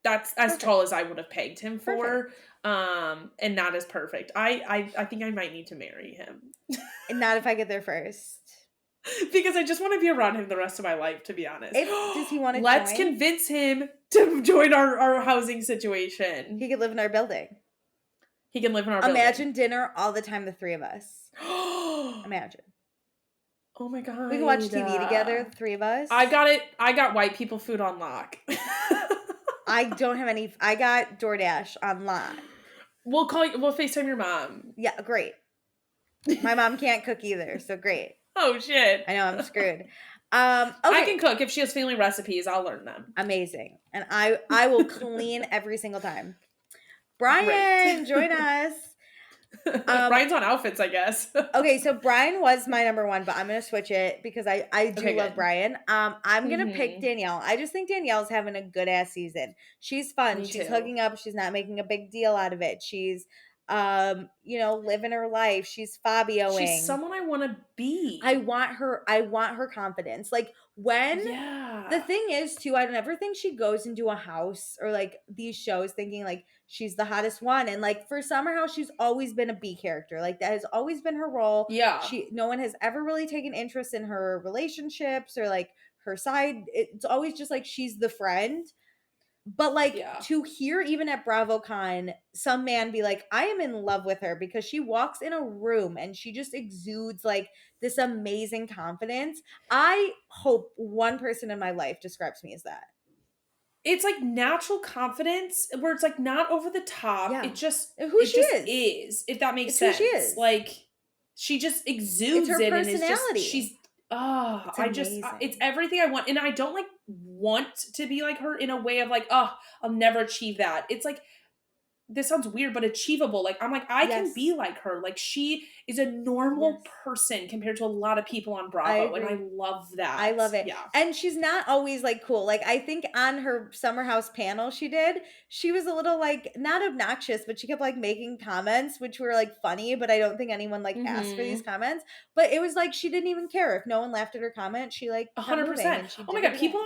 that's as tall as I would have pegged him for. And that is perfect. I think I might need to marry him. And not if I get there first. Because I just want to be around him the rest of my life, to be honest. Does he want to Let's convince him to join our housing situation. He could live in our building. He can live in our building. Imagine dinner all the time, the 3 of us. Imagine. Oh my god. We can watch TV together, the 3 of us. I got white people food on lock. I don't have any. I got DoorDash on lock. We'll FaceTime your mom. Yeah, great. My mom can't cook either, so great. Oh shit. I know, I'm screwed. Okay. I can cook. If she has family recipes, I'll learn them. Amazing. And I will clean every single time. Brian, join us. Brian's on outfits, I guess. Okay, so Brian was my number 1, but I'm gonna switch it because I do love Brian. I'm gonna pick Danielle. I just think Danielle's having a good ass season. She's fun. She's hooking up. She's not making a big deal out of it. She's living her life. She's Fabioing. She's someone I want to be. I want her confidence. Like the thing is too, I don't ever think she goes into a house or like these shows thinking like she's the hottest one. And like for Summer House, she's always been a B character. Like that has always been her role. Yeah. No one has ever really taken interest in her relationships or like her side. It's always just like she's the friend. But like to hear even at BravoCon some man be like, I am in love with her because she walks in a room and she just exudes like this amazing confidence. I hope one person in my life describes me as that. It's like natural confidence where it's like not over the top. Yeah. It just is, if that makes sense. Who she is. Like she just exudes it's her personality. It's everything I want. And I don't like want to be like her in a way of like, I'll never achieve that. It's like, this sounds weird, but achievable. Like, I'm like, I can be like her. Like, she is a normal person compared to a lot of people on Bravo. And I love that. I love it. Yeah. And she's not always like cool. Like, I think on her Summer House panel she was a little like, not obnoxious, but she kept like making comments, which were like funny, but I don't think anyone like asked for these comments. But it was like, she didn't even care. If no one laughed at her comment, she like 100%. Oh my God. People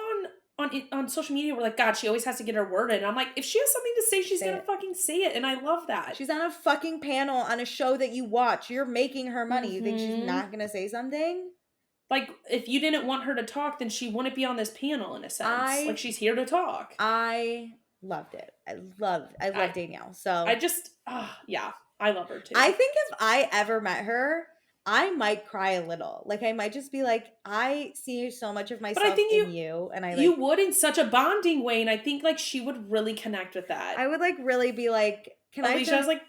on social media were like, God, she always has to get her word in. And I'm like, if she has something to say, she's gonna fucking say it. And I love that. She's on a fucking panel on a show that you watch. You're making her money. You think she's not gonna say something? Like, if you didn't want her to talk, then she wouldn't be on this panel in a sense. Like, she's here to talk. I loved it. I love Danielle. So I just, I love her too. I think if I ever met her, I might cry a little. Like, I might just be like, I see so much of myself in you. And you would in such a bonding way. And I think, like, she would really connect with that. I would, like, really be like, Alicia's like,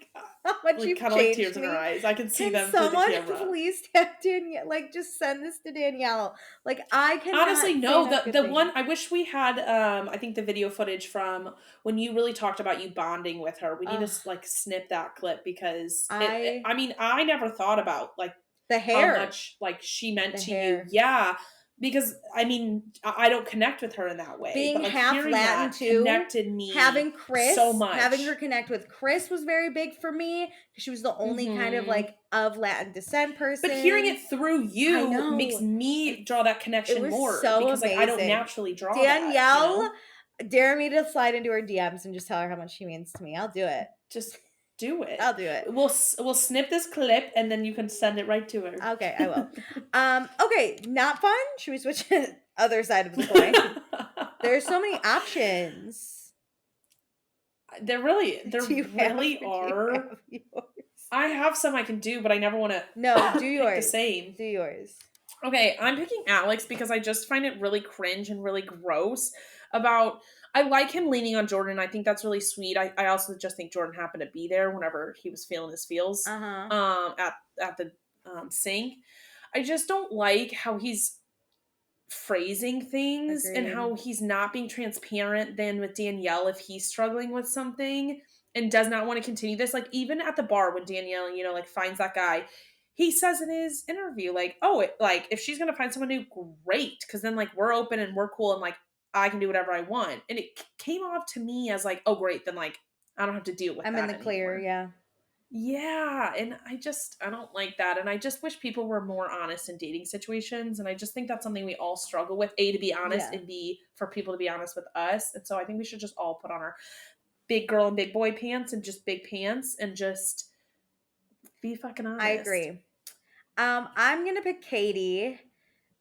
how much you've kind of like tears in her eyes. I can see them through the camera. Someone please tag Danielle. Like, just send this to Danielle. Like, I can honestly no. The one I wish we had. I think the video footage from when you really talked about you bonding with her. We need to like snip that clip because I mean I never thought about like the hair, how much like she meant to you. Yeah. Because I mean, I don't connect with her in that way. Being but, like, half Latin too connected me. Having Chris so much. Having her connect with Chris was very big for me. She was the only kind of like of Latin descent person. But hearing it through you makes me draw that connection more. So because amazing. Like I don't naturally draw Danielle, that, dare me to slide into her DMs and just tell her how much she means to me. I'll do it. Just do it. I'll do it. We'll snip this clip and then you can send it right to her. Okay, I will. Okay, not fun. Should we switch to the other side of the coin? There's so many options. There really are. I have some I can do, but I never want to. No, do yours. The same. Do yours. Okay, I'm picking Alex because I just find it really cringe and really gross about I like him leaning on Jordan. I think that's really sweet. I also just think Jordan happened to be there whenever he was feeling his feels Uh-huh. at the sink. I just don't like how he's phrasing things and Agreed. how he's not being transparent then with Danielle if he's struggling with something and does not want to continue this. Like even at the bar when Danielle, like finds that guy, he says in his interview, like, oh, like if she's gonna find someone new, great. Cause then like we're open and we're cool and like I can do whatever I want. And it came off to me as like, oh great, then like I don't have to deal with I'm in that the clear, anymore. yeah. Yeah, and I don't like that, and I just wish people were more honest in dating situations, and I just think that's something we all struggle with, A, to be honest, Yeah. and B, for people to be honest with us, and so I think we should just all put on our big girl and big boy pants and just big pants and just be fucking I honest. agree. I'm gonna pick Katie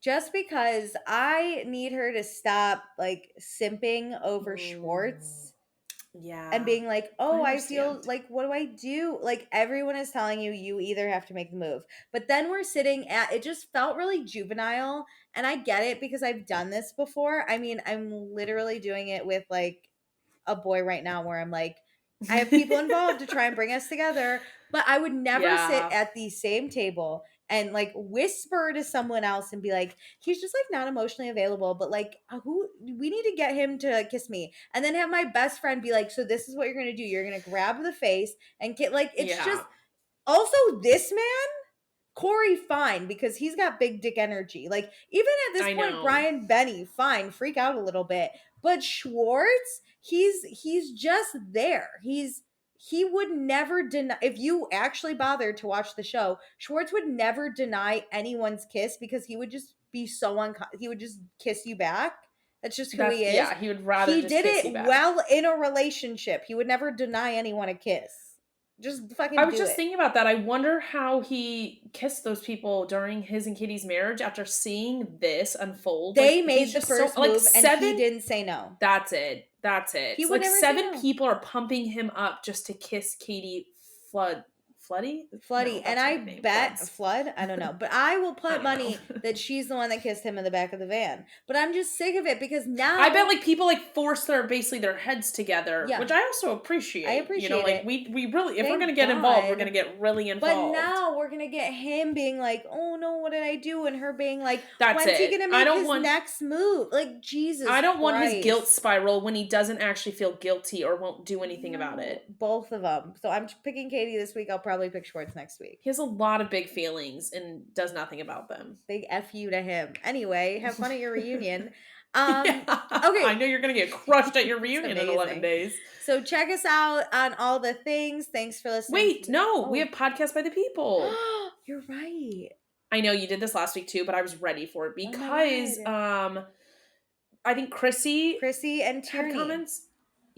just because I need her to stop like simping over Mm, Schwartz and yeah, being like, I "Oh, I feel understand. like what do I do?" Like everyone is telling you you either have to make the move. But then we're sitting at it just felt really juvenile and I get it because I've done this before. I mean, I'm literally doing it with like a boy right now where I'm like, I have people involved to try and bring us together, but I would never sit Yeah, at the same table and like whisper to someone else and be like, he's just like not emotionally available, but like, who we need to get him to kiss me. And then have my best friend be like, so this is what you're going to do. You're going to grab the face and get like, it's just yeah, also this man Kory, fine, because he's got big dick energy. Like, even at this I point, know. Brian Benny, fine, freak out a little bit. But Schwartz, he's just there. He would never deny if you actually bothered to watch the show, Schwartz would never deny anyone's kiss because he would just be so he would just kiss you back. That's just who he is. Yeah, he would rather He just did kiss you it back. well in a relationship. He would never deny anyone a kiss. Just I fucking was do just it. thinking about that. I wonder how he kissed those people during his and Katie's marriage after seeing this unfold. Like They he's made the just so first like move and he seven. didn't say no. That's it. That's it. He So would like never say seven no. people are pumping him up just to kiss Katie Floody? Floody. No, And that's her I nickname. bet Floods. Flood, I don't know, but I will I put don't know. money that she's the one that kissed him in the back of the van. But I'm just sick of it because I bet now, like people like force their basically their heads together, which yeah, I also I appreciate. appreciate Like it. we really if we're gonna Thank get involved, we're God. gonna get really But involved. now we're gonna get him being like, "Oh no, what did I do?" And her being like, That's "When's he it. gonna make his next move?" Like I Jesus don't want his guilt Christ. spiral when he doesn't actually feel guilty or won't do anything about No, it. both of them. So I'm picking Katie this week. I'll probably pick Schwartz next week. He has a lot of big feelings and does nothing about them. Big F you to him. Anyway, have fun at your reunion. Yeah. I Okay. know you're going to get crushed at your It's reunion in 11 amazing. days. So check us out on all the things. Thanks for listening to Wait, the no, we Oh. have Podcast by the People. You're right. I know you did this last week too, but I was ready for it Oh my because god. I think Chrissy Chrissy and had Tierney. comments.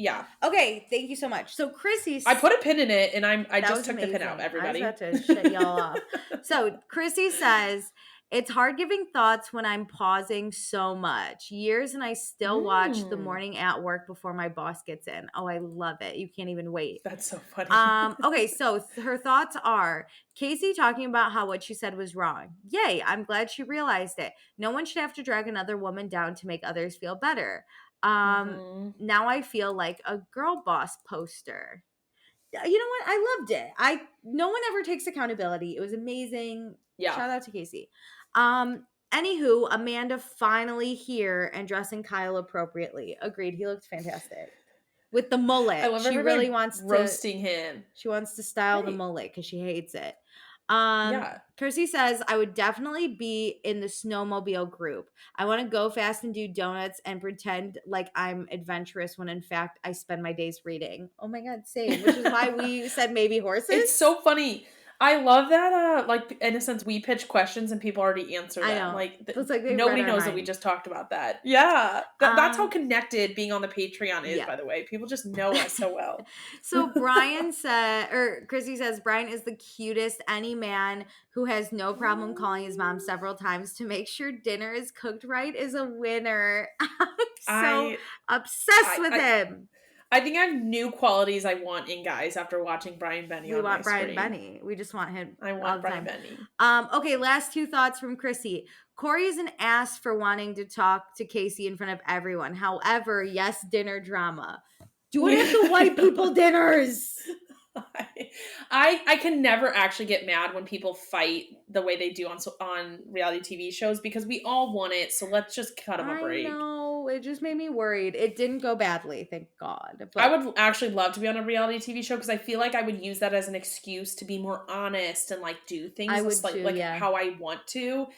Yeah. Okay, thank you so much. So Chrissy I put a pin in it and I That just was took the pin out, amazing. I was everybody. about to shut y'all off. So Chrissy says, it's hard giving thoughts when I'm pausing so much. Years and I still watch the Mm, morning at work before my boss gets in. Oh, I love it. You can't even wait. that's so funny. Okay, so her thoughts are Casey talking about how what she said was wrong. Yay, I'm glad she realized it. No one should have to drag another woman down to make others feel better. Mhm. Now I feel like a girl boss poster. You know what? I loved it. No one ever takes accountability. It was amazing. Yeah. Shout out to Casey. Anywho, Amanda finally here and dressing Kyle appropriately. Agreed. He looked fantastic. With the I mullet. love She really everybody wants to roasting him. style the Great. mullet because she hates it. Yeah. Kirsty says, I would definitely be in the snowmobile group. I want to go fast and do donuts and pretend like I'm adventurous when in fact I spend my days reading. Oh my God, same. Which is why we said maybe It's horses. so funny. I love that, like, in a sense, we pitch questions and people already answer I them. know. Like, Feels like they read nobody our knows that we mind. just talked about that. Yeah. That's how Um, connected being on the Patreon is, yeah. by the way. People just know us so well. So Brian said, or Chrissy says, Brian is the cutest. Any man who has no problem calling his mom several times to make sure dinner is cooked right is a winner. I'm so I, obsessed I, with I, him. I think I have new qualities I want in guys after watching Brian Benny We on my want Brian screen. Benny. We just want him I all want the Brian time. Benny. Okay, last two thoughts from Chrissy. Kory is an ass for wanting to talk to Casey in front of everyone. However, yes, dinner drama. Do it at the white people dinners. I can never actually get mad when people fight the way they do on reality TV shows because we all want it. So let's just cut them a break. I know. It just made me worried. It didn't go badly, thank God. But I would actually love to be on a reality TV show because I feel like I would use that as an excuse to be more honest and like do things how I want to.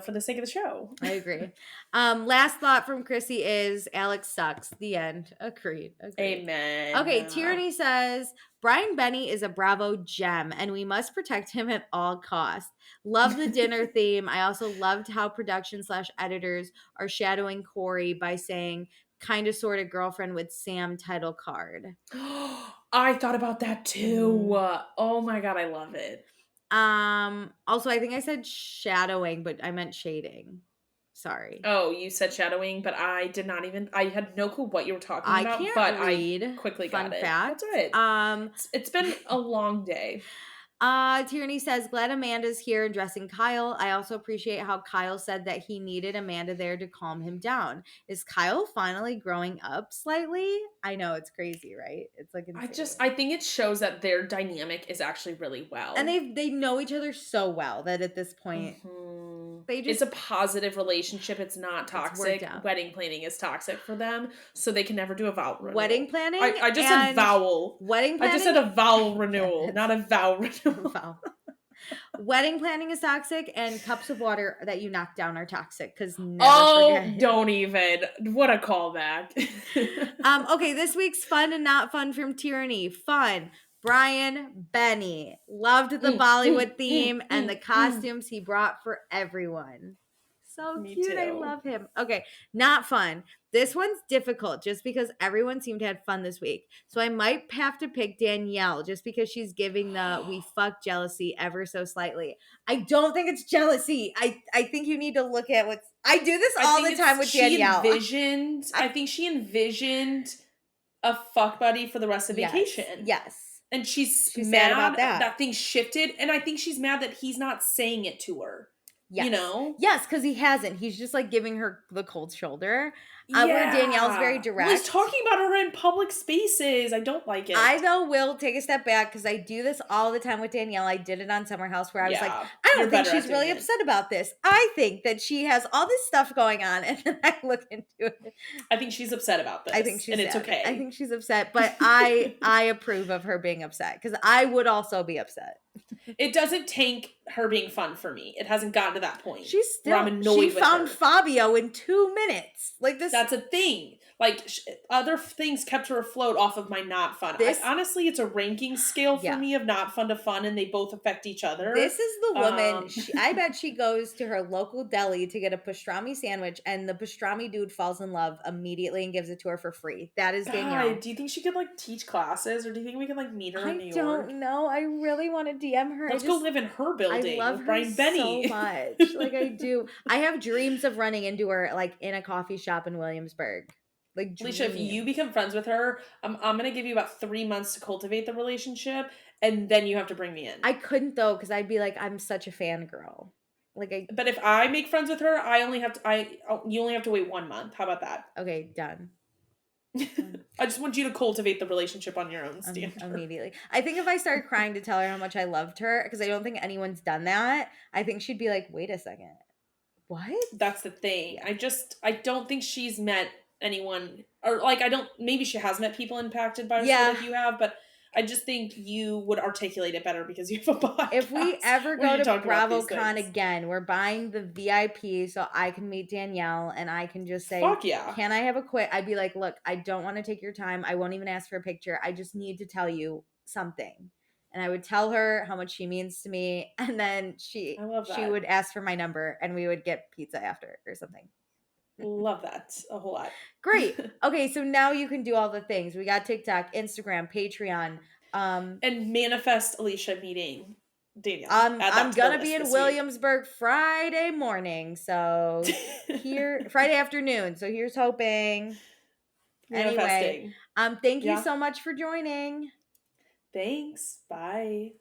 For the sake of the show. I agree. Last thought from Chrissy is Alex sucks. The end. Agreed. Amen. Okay, Tierney says Brian Benny is a Bravo gem and we must protect him at all costs. Love the dinner theme. I also loved how production/editors are shadowing Kory by saying kind of sort of girlfriend with Sam title card. I thought about that too. Oh my God, I love it. Also, I think I said shadowing, but I meant shading. Sorry. Oh, you said shadowing, but I had no clue what you were talking about. I quickly got it. Fact. That's right. It's been a long day. Tierney says, glad Amanda's here addressing Kyle. I also appreciate how Kyle said that he needed Amanda there to calm him down. Is Kyle finally growing up slightly? I know, it's crazy, right? It's like insane. I think it shows that their dynamic is actually really well. And they know each other so well that at this point, it's a positive relationship. It's not toxic. Wedding planning is toxic for them, so they can never do a vow renewal. Wedding planning? I just said vowel. Wedding planning? I just said a vowel renewal, not a vow renewal. Wedding planning is toxic, and cups of water that you knock down are toxic because don't even. What a callback. Okay, this week's fun and not fun from Tierney. Fun. Brian Benny loved the Bollywood theme and the costumes he brought for everyone. So Me cute. too. I love him. Okay, not fun. This one's difficult just because everyone seemed to have fun this week. So I might have to pick Danielle just because she's giving the we fuck jealousy ever so slightly. I don't think it's jealousy. I think you need to look at what's... I do this all the time with Danielle. I think she envisioned a fuck buddy for the rest of vacation. Yes. And she's mad about that thing shifted. And I think she's mad that he's not saying it to her. Yes. You know? Yes, because he hasn't. He's just like giving her the cold shoulder. Where Danielle's very direct. Well, he's talking about her in public spaces. I don't like it. I, though, will take a step back because I do this all the time with Danielle. I did it on Summer House where I was like, I don't think she's really upset about this. I think that she has all this stuff going on. And then I look into it. I think she's upset about this. I think she's it's okay. I think she's upset. But I approve of her being upset because I would also be upset. It doesn't tank her being fun for me. It hasn't gotten to that point. She's still... She found Fabio in 2 minutes. Like this... That's a thing. Like, other things kept her afloat off of my not fun. Honestly, it's a ranking scale for me of not fun to fun, and they both affect each other. This is the woman. I bet she goes to her local deli to get a pastrami sandwich, and the pastrami dude falls in love immediately and gives it to her for free. That is Danielle. Do you think she could, like, teach classes, or do you think we can, like, meet her in New York? I don't know. I really want to DM her. Let's go live in her building. I love with Brian Benny so much. Like, I do. I have dreams of running into her, like, in a coffee shop in Williamsburg. Like, Alicia, if you become friends with her, I'm going to give you about 3 months to cultivate the relationship, and then you have to bring me in. I couldn't, though, because I'd be like, I'm such a fangirl. But if I make friends with her, you only have to wait 1 month. How about that? Okay, done. I just want you to cultivate the relationship on your own standard. Immediately. I think if I started crying to tell her how much I loved her, because I don't think anyone's done that, I think she'd be like, wait a second. What? That's the thing. I don't think she's met anyone, or like maybe she has met people impacted by her show like you have, but I just think you would articulate it better because you have a podcast. If we ever go to BravoCon again, we're buying the VIP so I can meet Danielle and I can just say, fuck yeah, can I have a quick... I'd be like, look, I don't want to take your time. I won't even ask for a picture. I just need to tell you something. And I would tell her how much she means to me, and then she would ask for my number and we would get pizza after or something. Love that a whole lot. Great. Okay, so now you can do all the things. We got TikTok, Instagram, Patreon, and manifest Alicia meeting Danielle. I'm gonna be in Williamsburg Friday morning, so Friday afternoon. So here's hoping. Anyway, thank you so much for joining. Thanks. Bye.